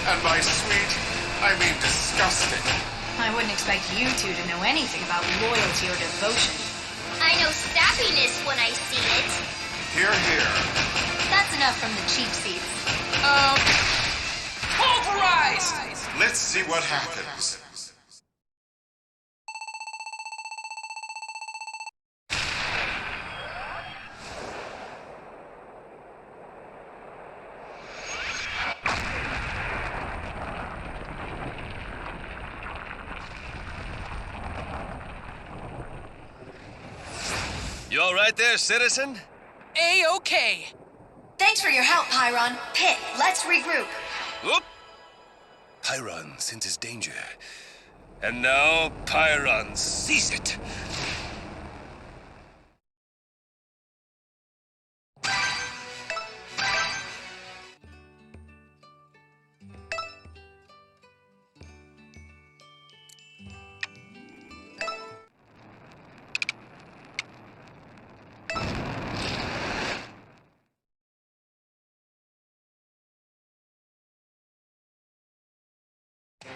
And by sweet, I mean disgusting. I wouldn't expect you two to know anything about loyalty or devotion. I know sappiness when I see it. Here, here. That's enough from the cheap seats. Pulverize! Let's see what happens. You all right there, citizen? A-okay. Thanks for your help, Pyron. Pit, let's regroup. Whoop! Pyron senses danger. And now Pyron sees it.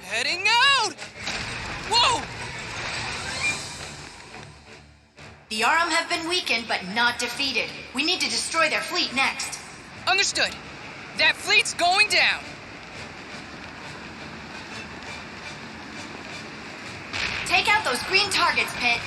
Heading out! Whoa! The Arum have been weakened, but not defeated. We need to destroy their fleet next. Understood. That fleet's going down. Take out those green targets, Pit.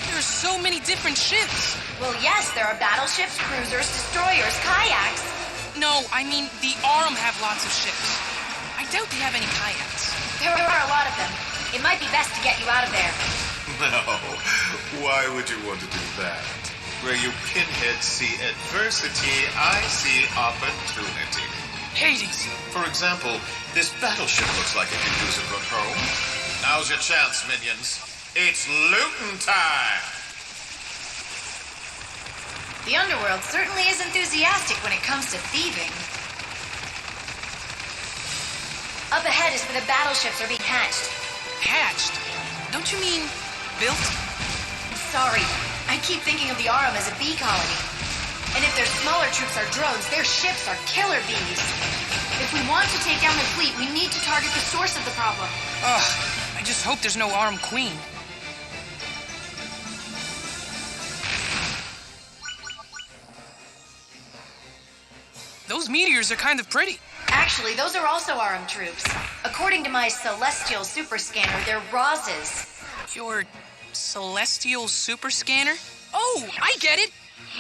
There's so many different ships. Well, yes, there are battleships, cruisers, destroyers, kayaks. No, I mean, the Arum have lots of ships. I doubt they have any kayaks. There are a lot of them. It might be best to get you out of there. No. Why would you want to do that? Where you pinheads see adversity, I see opportunity. Hades! For example, this battleship looks like it could use a good home. Now's your chance, minions. It's looting time! The underworld certainly is enthusiastic when it comes to thieving. Up ahead is where the battleships are being hatched. Hatched? Don't you mean built? Sorry, I keep thinking of the Aurum as a bee colony. And if their smaller troops are drones, their ships are killer bees. If we want to take down their fleet, we need to target the source of the problem. Ugh, I just hope there's no Aurum Queen. Those meteors are kind of pretty. Actually, those are also Aurum troops. According to my celestial super scanner, they're Roz's. Your celestial super scanner? Oh, I get it!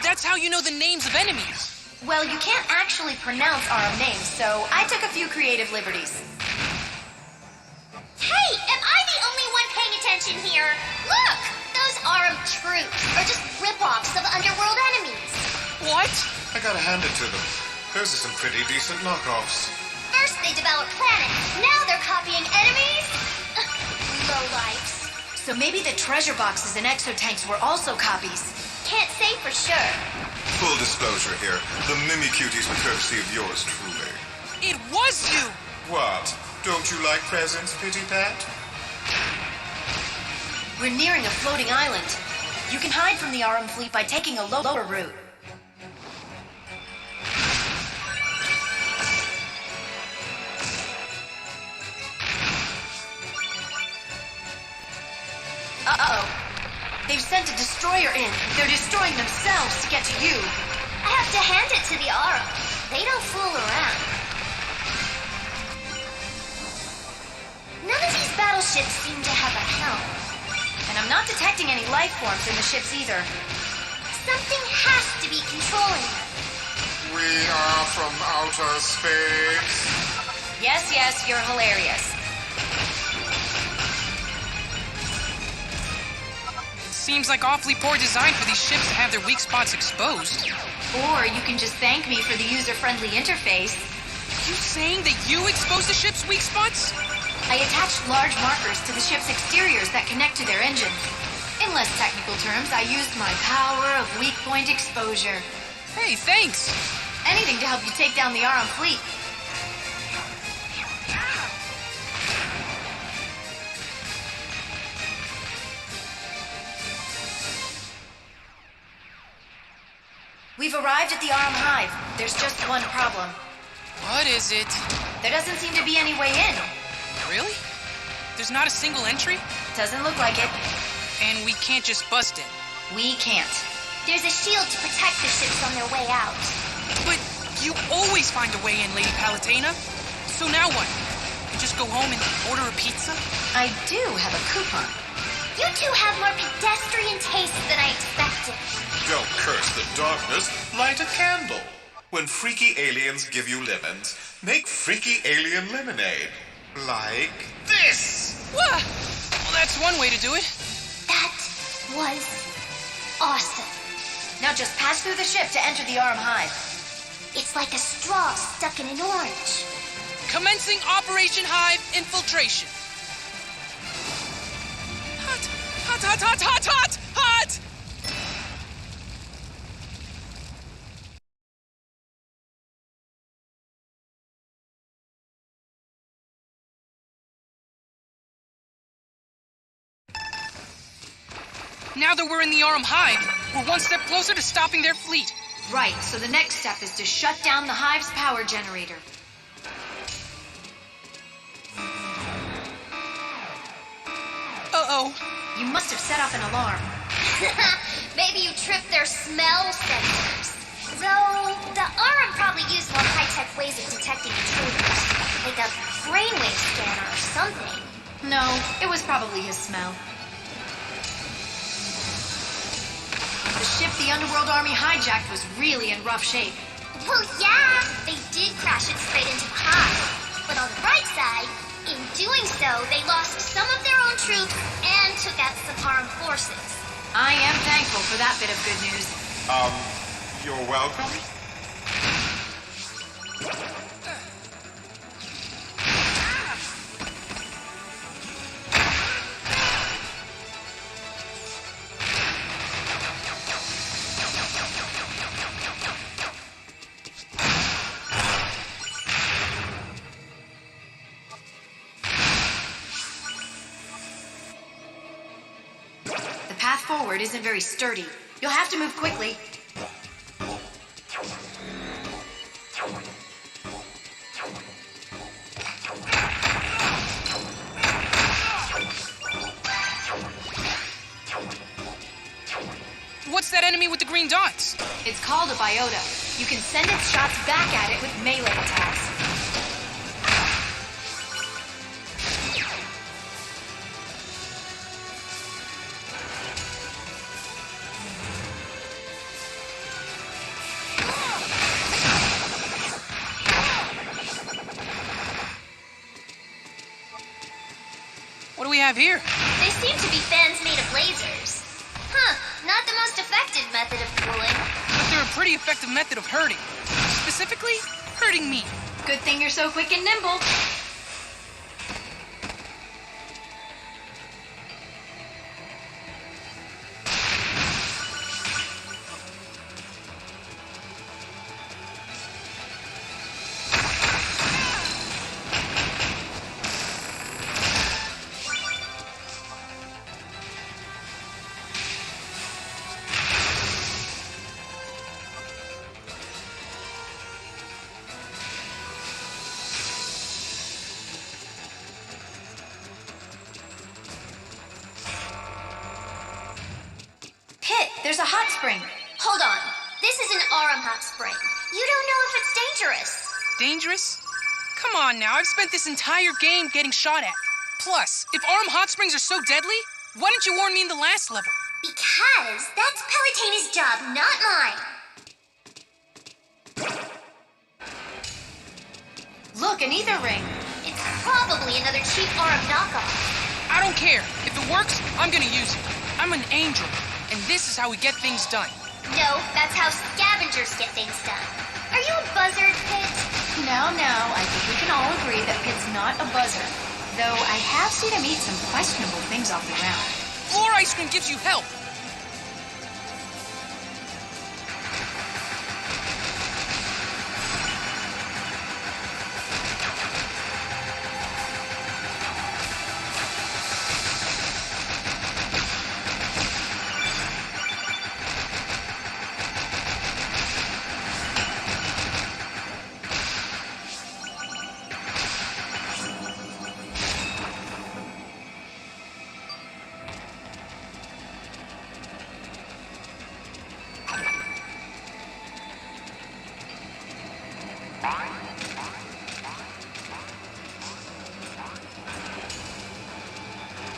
That's how you know the names of enemies. Well, you can't actually pronounce Aurum names, so I took a few creative liberties. Hey, am I the only one paying attention here? Look! Those Aurum troops are just rip-offs of underworld enemies. What? I gotta hand it to them. Those are some pretty decent knockoffs. First they developed planets, now they're copying enemies? Lowlifes. So maybe the treasure boxes and exotanks were also copies. Can't say for sure. Full disclosure here, the Mimicuties were courtesy of yours truly. It was you! What? Don't you like presents, Pity Pat? We're nearing a floating island. You can hide from the Aurum fleet by taking a lower route. Uh-oh. They've sent a destroyer in. They're destroying themselves to get to you. I have to hand it to the Aurum. They don't fool around. None of these battleships seem to have a helm. And I'm not detecting any life forms in the ships either. Something has to be controlling them. We are from outer space. Yes, you're hilarious. Seems like awfully poor design for these ships to have their weak spots exposed. Or you can just thank me for the user-friendly interface. You saying that you exposed the ship's weak spots? I attached large markers to the ship's exteriors that connect to their engines. In less technical terms, I used my power of weak point exposure. Hey, thanks! Anything to help you take down the Aurum fleet. We've arrived at the Aurum Hive. There's just one problem. What is it? There doesn't seem to be any way in. Really? There's not a single entry? Doesn't look like it. And we can't just bust in. We can't. There's a shield to protect the ships on their way out. But you always find a way in, Lady Palutena. So now what? You just go home and order a pizza? I do have a coupon. You two have more pedestrian tastes than I expected. Don't curse the darkness, light a candle. When freaky aliens give you lemons, make freaky alien lemonade. Like this! Well, that's one way to do it. That was awesome. Now just pass through the ship to enter the Aurum Hive. It's like a straw stuck in an orange. Commencing Operation Hive Infiltration. Hot, hot, hot, hot, hot, hot! Now that we're in the Aurum Hive, we're one step closer to stopping their fleet. Right, so the next step is to shut down the Hive's power generator. Uh-oh. You must have set off an alarm. Maybe you tripped their smell sensors. Though, the Aurum probably used more high-tech ways of detecting intruders. Like a brainwave scanner or something. No, it was probably his smell. The ship the Underworld Army hijacked was really in rough shape. Well, yeah, they did crash it straight into the hive. But on the bright side, in doing so, they lost some of their own troops and took out some Aurum forces. I am thankful for that bit of good news. You're welcome. The path forward isn't very sturdy. You'll have to move quickly. What's that enemy with the green dots? It's called a biota. You can send its shots back at it with melee attacks. What do we have here? They seem to be fans made of lasers. Huh, not the most effective method of cooling. But they're a pretty effective method of hurting. Specifically, hurting me. Good thing you're so quick and nimble. Pit, there's a hot spring. Hold on. This is an Aurum hot spring. You don't know if it's dangerous. Dangerous? Come on now, I've spent this entire game getting shot at. Plus, if Aurum hot springs are so deadly, why didn't you warn me in the last level? Because that's Palutena's job, not mine. Look, an ether ring. It's probably another cheap Aurum knockoff. I don't care. If it works, I'm gonna use it. I'm an angel, and this is how we get things done. No, that's how scavengers get things done. Are you a buzzard, Pit? Now, I think we can all agree that Pit's not a buzzer. Though I have seen him eat some questionable things off the ground. Floor ice cream gives you help.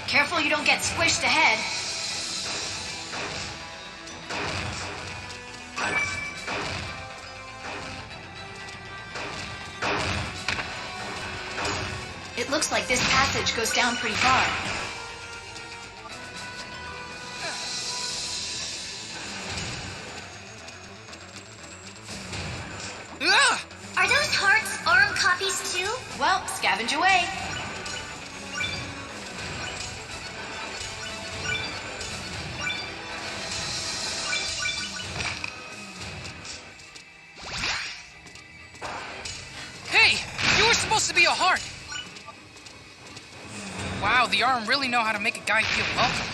Careful you don't get squished ahead. It looks like this passage goes down pretty far. Ugh! Are those hearts Aurum copies too? Well, scavenge away. Hey, you were supposed to be a heart. Wow, the Aurum really know how to make a guy feel welcome.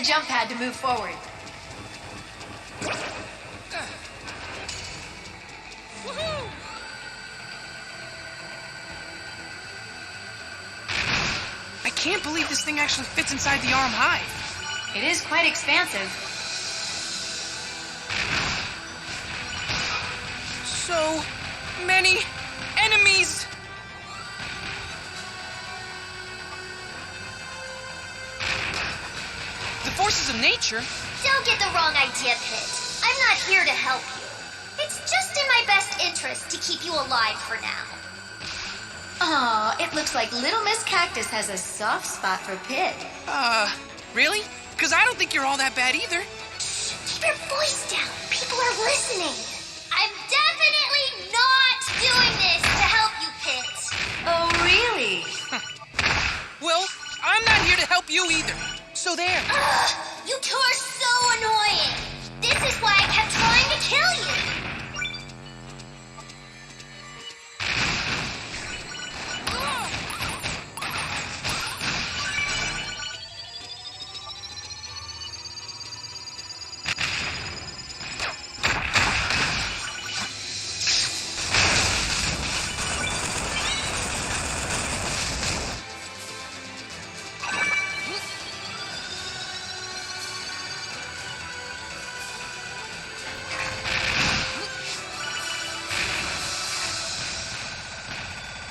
that jump pad to move forward. Woohoo! I can't believe this thing actually fits inside the arm hive. It is quite expansive. So many enemies. The forces of nature? Don't get the wrong idea, Pit. I'm not here to help you. It's just in my best interest to keep you alive for now. Aw, it looks like Little Miss Cactus has a soft spot for Pit. Really? Because I don't think you're all that bad either. Keep your voice down. People are listening. I'm definitely not doing this to help you, Pit. Oh, really? Well, I'm not here to help you either. So there. Ugh, you two are so annoying. This is why I kept trying to kill you.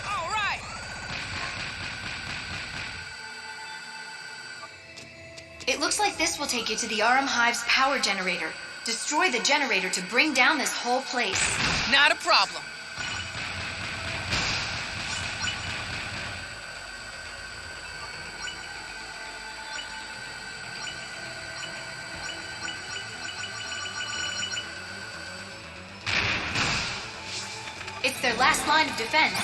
All right. It looks like this will take you to the Arum Hive's power generator. Destroy the generator to bring down this whole place. Not a problem. It's their last line of defense.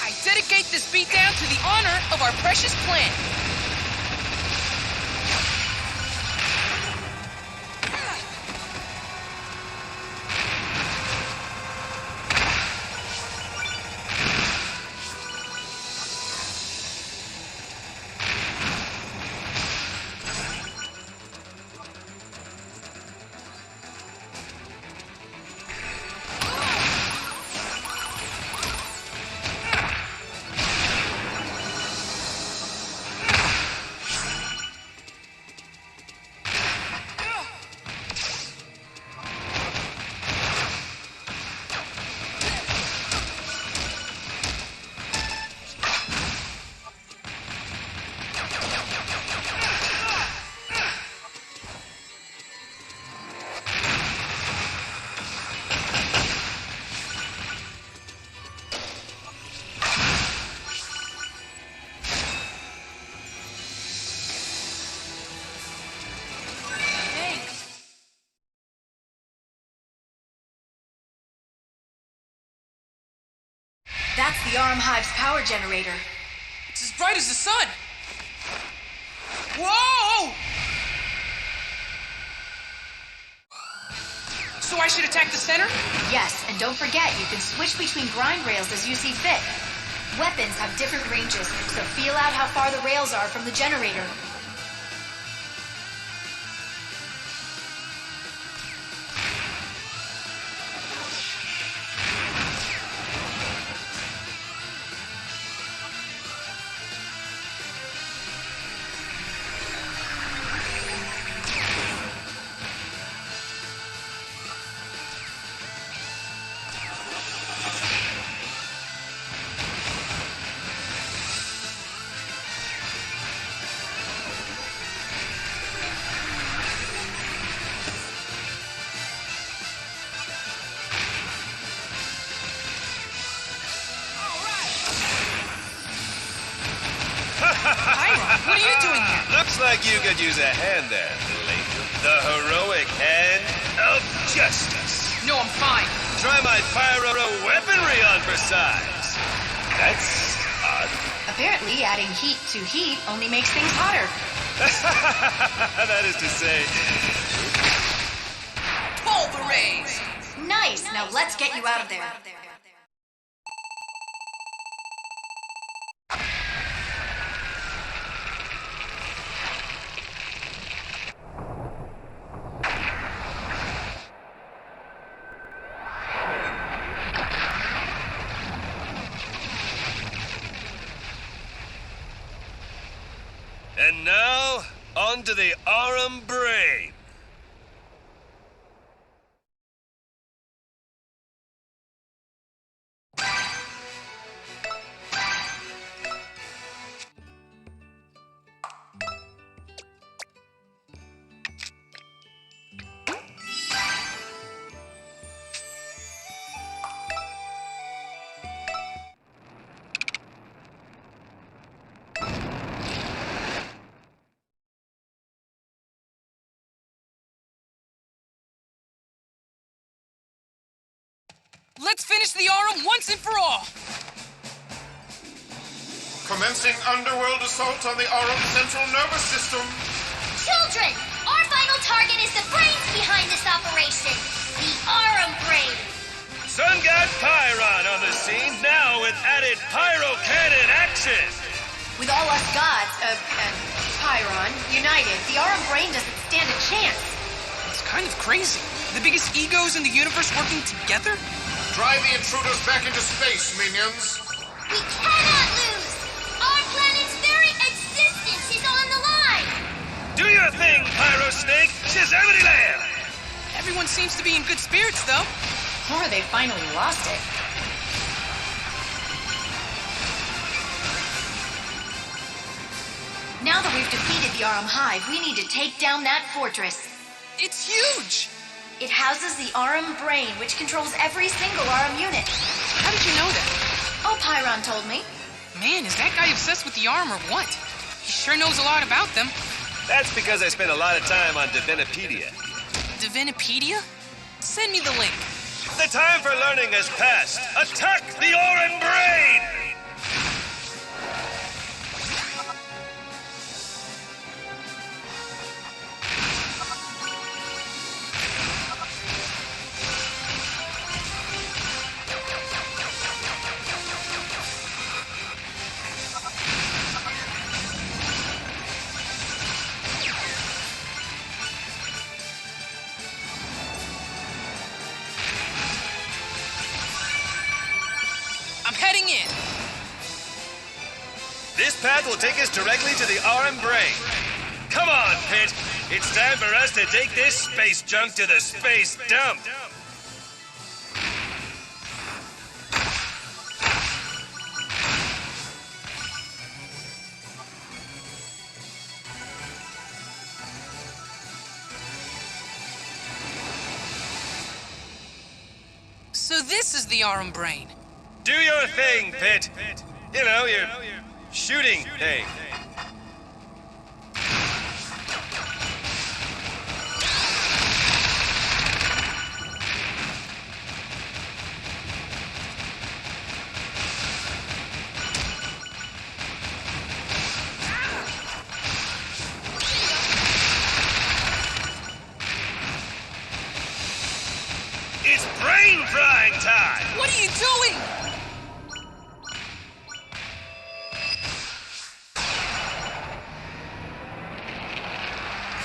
I dedicate this beatdown to the honor of our precious planet. That's the Arum Hive's power generator. It's as bright as the sun. Whoa! So I should attack the center? Yes, and don't forget, you can switch between grind rails as you see fit. Weapons have different ranges, so feel out how far the rails are from the generator. What are you doing here? Looks like you could use a hand there, little angel. The heroic hand of justice. No, I'm fine. Try my pyro weaponry on for size. That's odd. Apparently, adding heat to heat only makes things hotter. That is to say, Pulverize! Nice, now let's get you out of there. And now, on to the Aurum Brain. Let's finish the Aurum once and for all! Commencing underworld assault on the Aurum central nervous system. Children, our final target is the brains behind this operation. The Aurum Brain. Sun God Pyron on the scene now with added pyro cannon action. With all us gods, Pyron, united, the Aurum Brain doesn't stand a chance. It's kind of crazy. The biggest egos in the universe working together? Drive the intruders back into space, minions. We cannot lose. Our planet's very existence is on the line. Do your thing, Pyro Snake. Shazamity Land. Everyone seems to be in good spirits, though. Or they finally lost it. Now that we've defeated the Aurum Hive, we need to take down that fortress. It's huge! It houses the Aurum Brain, which controls every single Aurum unit. How did you know that? Oh, Pyron told me. Man, is that guy obsessed with the Aurum or what? He sure knows a lot about them. That's because I spent a lot of time on Divinipedia. Divinipedia? Send me the link. The time for learning has passed. Attack the Aurum Brain! I'm heading in. This path will take us directly to the Aurum Brain. Come on, Pit. It's time for us to take this space junk to the space dump. So this is the Aurum Brain. Do your thing, Pit. You know, your shooting thing. It's brain frying time! What are you doing?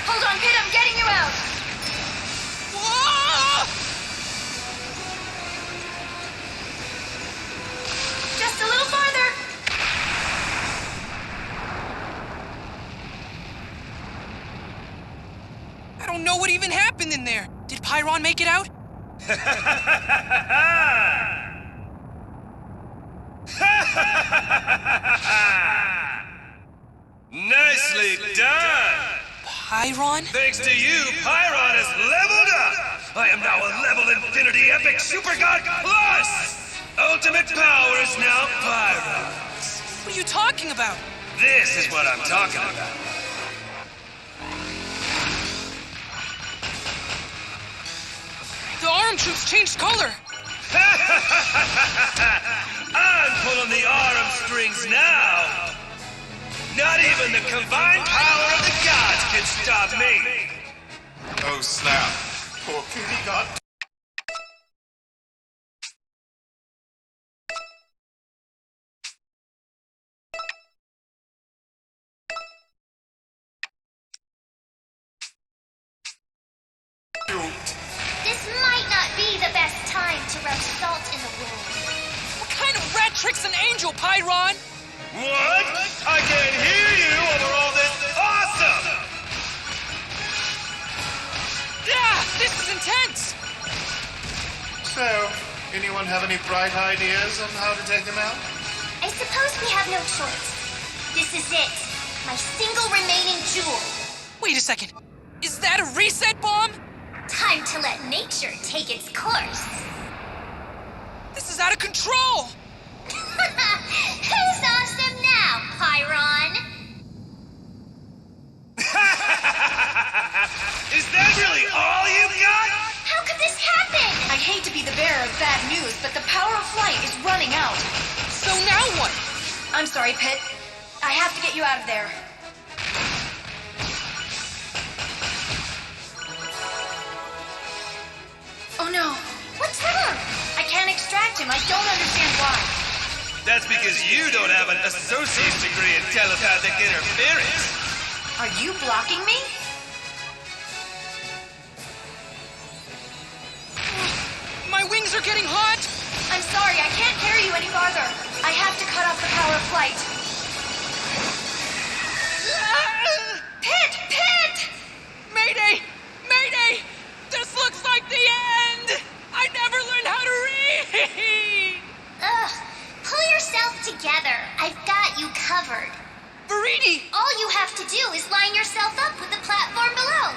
Hold on, Pit, I'm getting you out! Whoa! Just a little farther! I don't know what even happened in there. Did Pyron make it out? Nicely done! Pyron? Thanks to you, Pyron has leveled up! I am now a level infinity epic super god plus! Ultimate power is now Pyron. What are you talking about? This is what I'm talking about. The Aurum troops changed color. I'm pulling the Aurum strings now! Not even the combined power of the gods can stop me! Oh, snap. Poor kitty got duped. This might not be the best time to rub salt in the wound. What kind of rat tricks an angel, Pyron? What? I can't hear you over all this This is intense! So, anyone have any bright ideas on how to take them out? I suppose we have no choice. This is it. My single remaining jewel. Wait a second. Is that a reset bomb? Time to let nature take its course. This is out of control! Who's awesome now, Pyron? Is that really all you got? How could this happen? I hate to be the bearer of bad news, but the power of flight is running out. So now what? I'm sorry, Pit. I have to get you out of there. Oh no. What's wrong? I can't extract him. I don't understand why. That's because you don't have an associate's degree in telepathic interference. Are you blocking me? My wings are getting hot! I'm sorry, I can't carry you any farther. I have to cut off the power of flight. Pit! Pit! Mayday! Mayday! This looks like the end! I never learned how to read! Ugh. Pull yourself together. I've got you covered. Veridi! All you have to do is line yourself up with the platform below.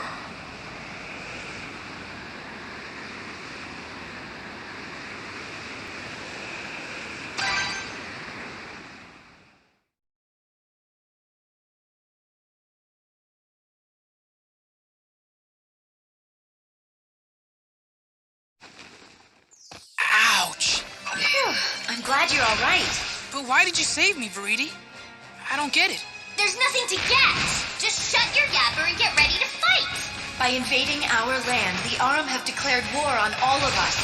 Ouch! Phew, I'm glad you're all right. But why did you save me, Veridi? I don't get it. There's nothing to get. Just shut your yapper and get ready to fight. By invading our land, the Arum have declared war on all of us.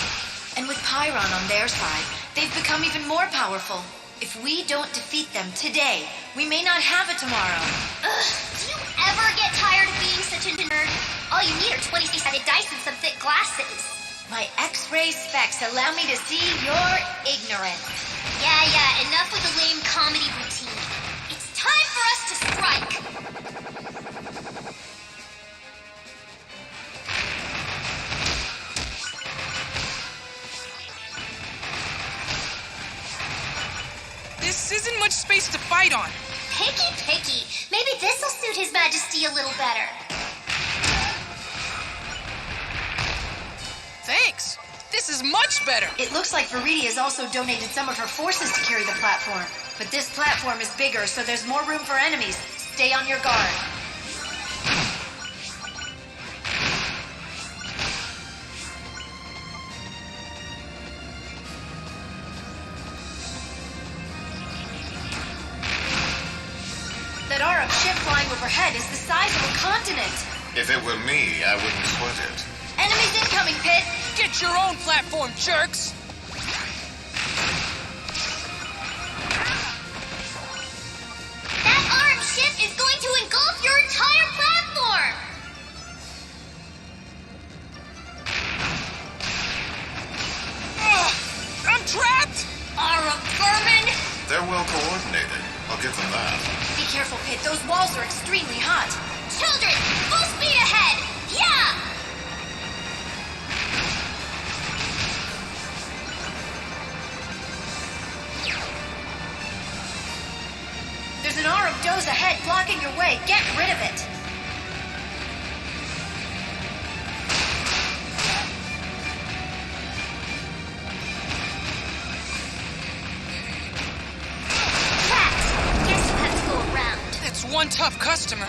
And with Pyron on their side, they've become even more powerful. If we don't defeat them today, we may not have it tomorrow. Ugh. Do you ever get tired of being such a nerd? All you need are 20-sided dice and some thick glasses. My X-ray specs allow me to see your ignorance. Yeah, enough with the lame comedy routine. It's time for us to strike. This isn't much space to fight on. Picky. Maybe this'll suit His Majesty a little better. Thanks. This is much better. It looks like Veridi has also donated some of her forces to carry the platform. But this platform is bigger, so there's more room for enemies. Stay on your guard. That Arum ship flying overhead is the size of a continent. If it were me, I wouldn't sweat it. Enemies incoming, Pit! Get your own platform, jerks! That armed ship is going to engulf your entire platform! Ugh, I'm trapped! Arum vermin! They're well coordinated. I'll give them that. Be careful, Pit. Those walls are extremely hot. Children, full speed ahead! Yeah! There's an Arum doze ahead blocking your way. Get rid of it. Rats! Guess you have to go around. That's one tough customer.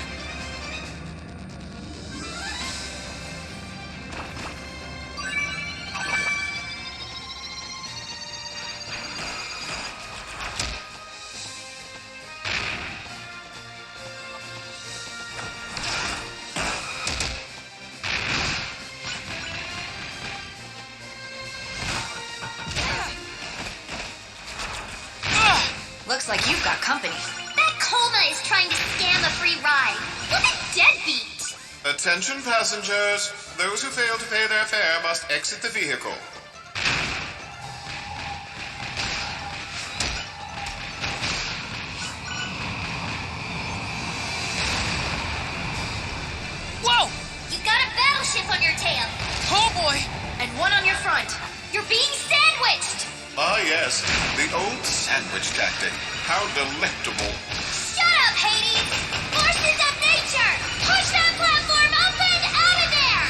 Looks like you've got company. That coma is trying to scam a free ride. What a deadbeat! Attention passengers. Those who fail to pay their fare must exit the vehicle. Whoa! You got a battleship on your tail. front. You're being sandwiched! Ah, yes, the old sandwich tactic. How delectable. Shut up, Hades! Forces of nature! Push that platform up and out of there!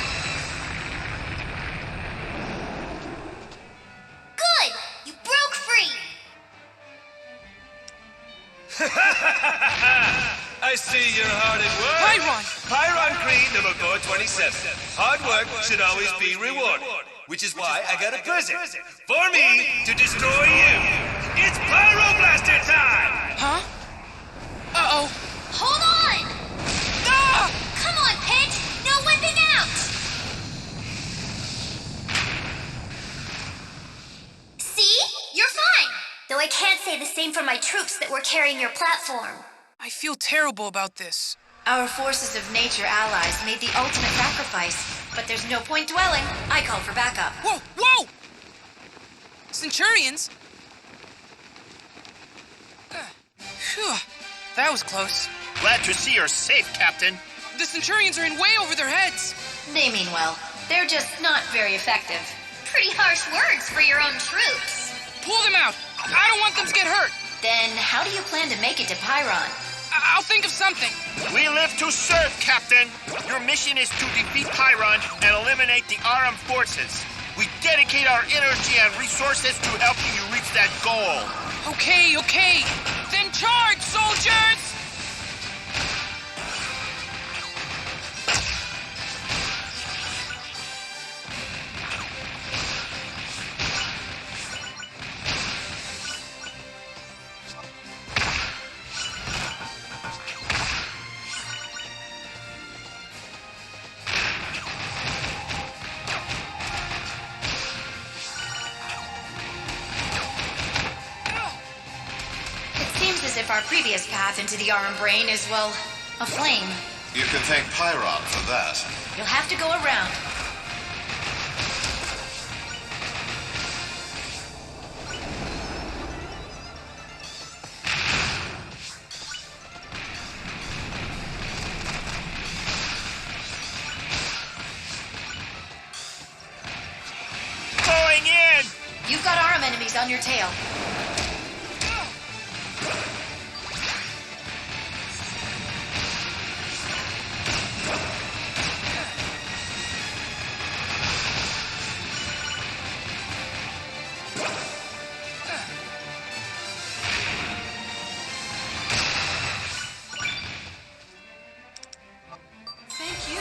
Good! You broke free! I see you're hard at work. Pyron! Pyron Creed number 427. Hard work should always be rewarded. Which is why I got a present. For me to destroy you. It's Pyroblaster time! Huh? Uh-oh. Hold on! Ah! Come on, Pitch! No whipping out! See? You're fine! Though I can't say the same for my troops that were carrying your platform. I feel terrible about this. Our forces of nature allies made the ultimate sacrifice, but there's no point dwelling. I called for backup. Whoa! Whoa! Centurions? Phew. That was close. Glad to see you're safe, Captain. The Centurions are in way over their heads. They mean well. They're just not very effective. Pretty harsh words for your own troops. Pull them out. I don't want them to get hurt. Then how do you plan to make it to Pyron? I'll think of something. We live to serve, Captain. Your mission is to defeat Pyron and eliminate the Aram forces. We dedicate our energy and resources to helping you reach that goal. Okay, okay. Then charge, soldiers! As if our previous path into the Aram brain is, well, a flame. You can thank Pyron for that. You'll have to go around. Going in! You've got Aram enemies on your tail.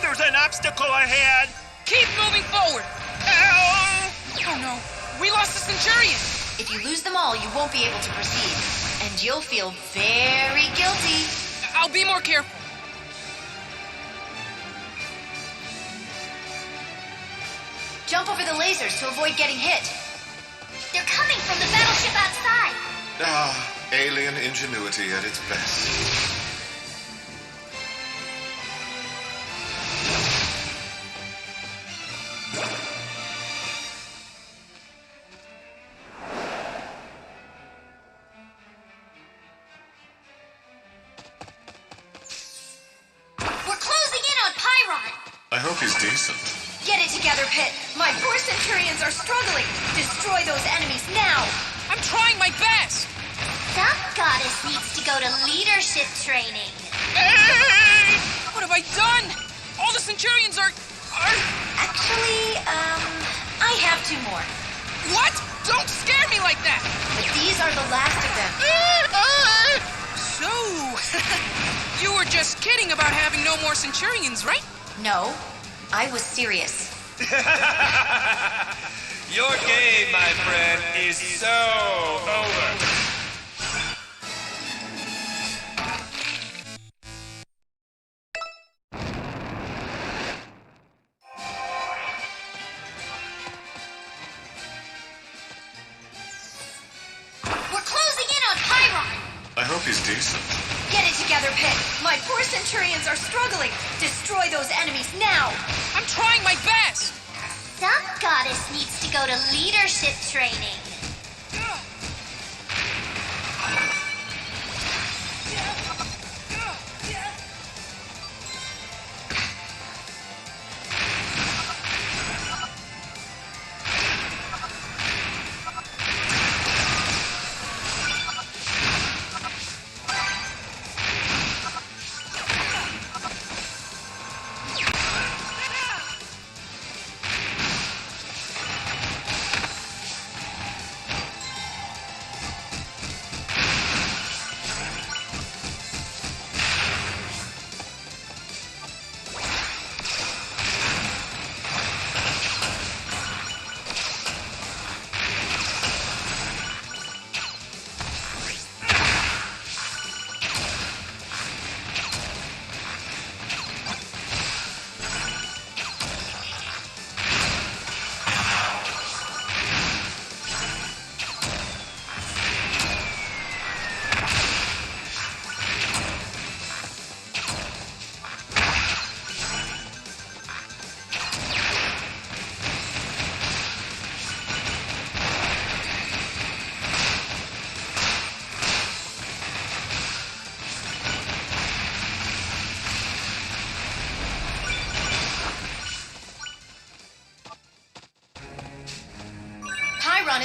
There's an obstacle ahead! Keep moving forward. Ow! Oh no, we lost the Centurion. If you lose them all, you won't be able to proceed. And you'll feel very guilty. I'll be more careful. Jump over the lasers to avoid getting hit. They're coming from the battleship outside. Ah, alien ingenuity at its best. We're closing in on Pyron. I hope he's decent. Get it together, Pit. My poor Centurions are struggling. Destroy those enemies now. I'm trying my best. Some goddess needs to go to leadership training. What have I done? All the Centurions are... Actually, I have two more. What? Don't scare me like that. But these are the last of them. So, you were just kidding about having no more Centurions, right? No, I was serious. Your game, my friend, is so over. We're closing in on Pyron. I hope he's decent. Get it together, Pit. My poor Centurions are struggling. Destroy those enemies now. I'm trying my best. Some goddess needs to go to leadership training.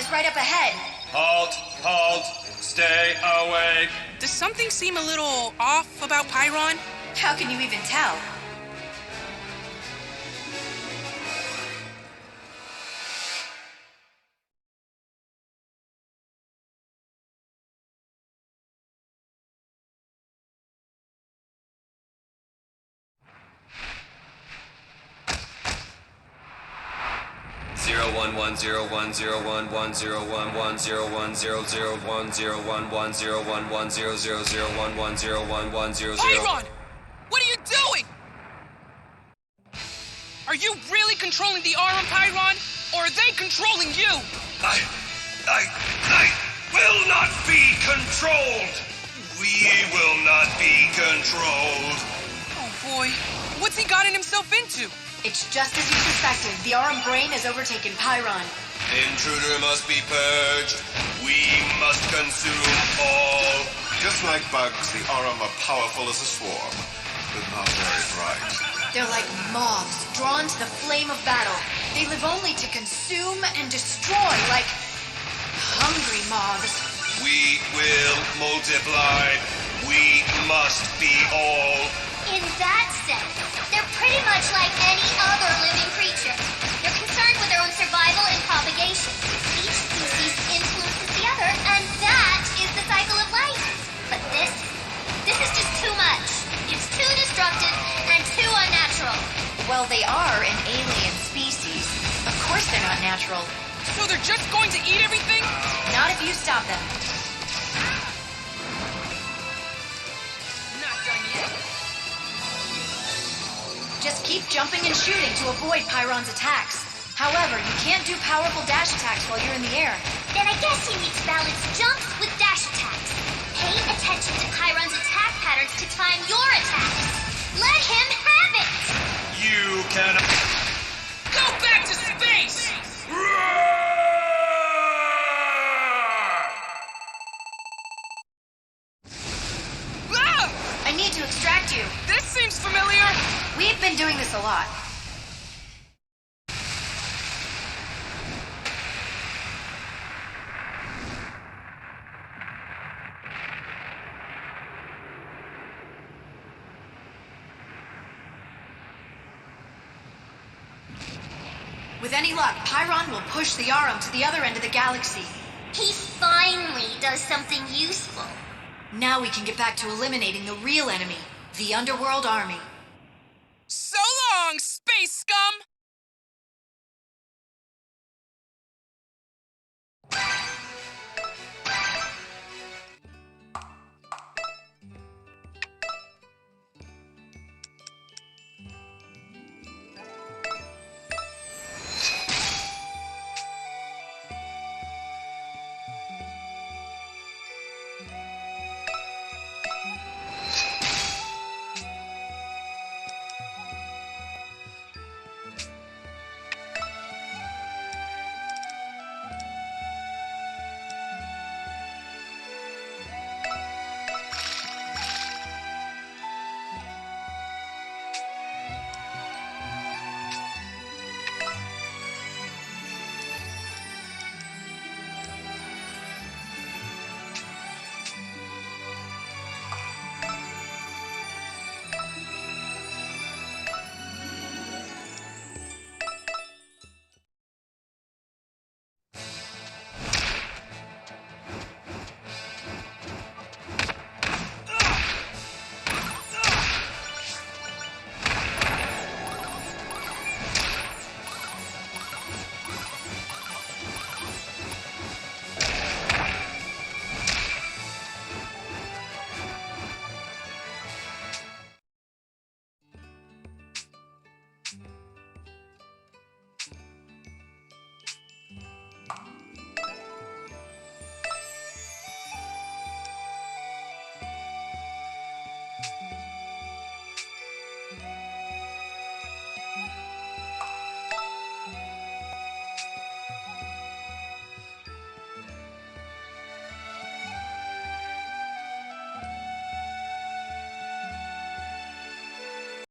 is right up ahead. Halt! Halt! Stay away! Does something seem a little off about Pyron? How can you even tell? Zero one one zero one zero one one zero one one zero one zero zero one zero one one zero one one zero zero zero one one zero one one zero zero. Pyron! What are you doing? Are you really controlling the Arum, Pyron? Or are they controlling you? I will not be controlled! We will not be controlled! Oh boy, what's he gotten himself into? It's just as you suspected. The Arum brain has overtaken Pyron. Intruder must be purged. We must consume all. Just like bugs, the Aurum are powerful as a swarm, but not very bright. They're like moths drawn to the flame of battle. They live only to consume and destroy, like hungry moths. We will multiply. We must be all. In that sense, they're pretty much like any other living creature. They're concerned with their own survival and propagation. Each species influences the other, and that is the cycle of life. But this is just too much. It's too destructive and too unnatural. Well, they are an alien species. Of course they're not natural. So they're just going to eat everything? Not if you stop them. Not done yet. Just keep jumping and shooting to avoid Pyron's attacks. However, you can't do powerful dash attacks while you're in the air. Then I guess you need to balance jumps with dash attacks. Pay attention to Chiron's attack patterns to time your attacks. Let him have it! You can. Go back to space! Ah! I need to extract you. This seems familiar. We've been doing this a lot. With any luck, Pyron will push the Arum to the other end of the galaxy. He finally does something useful. Now we can get back to eliminating the real enemy, the Underworld Army. So long, space scum!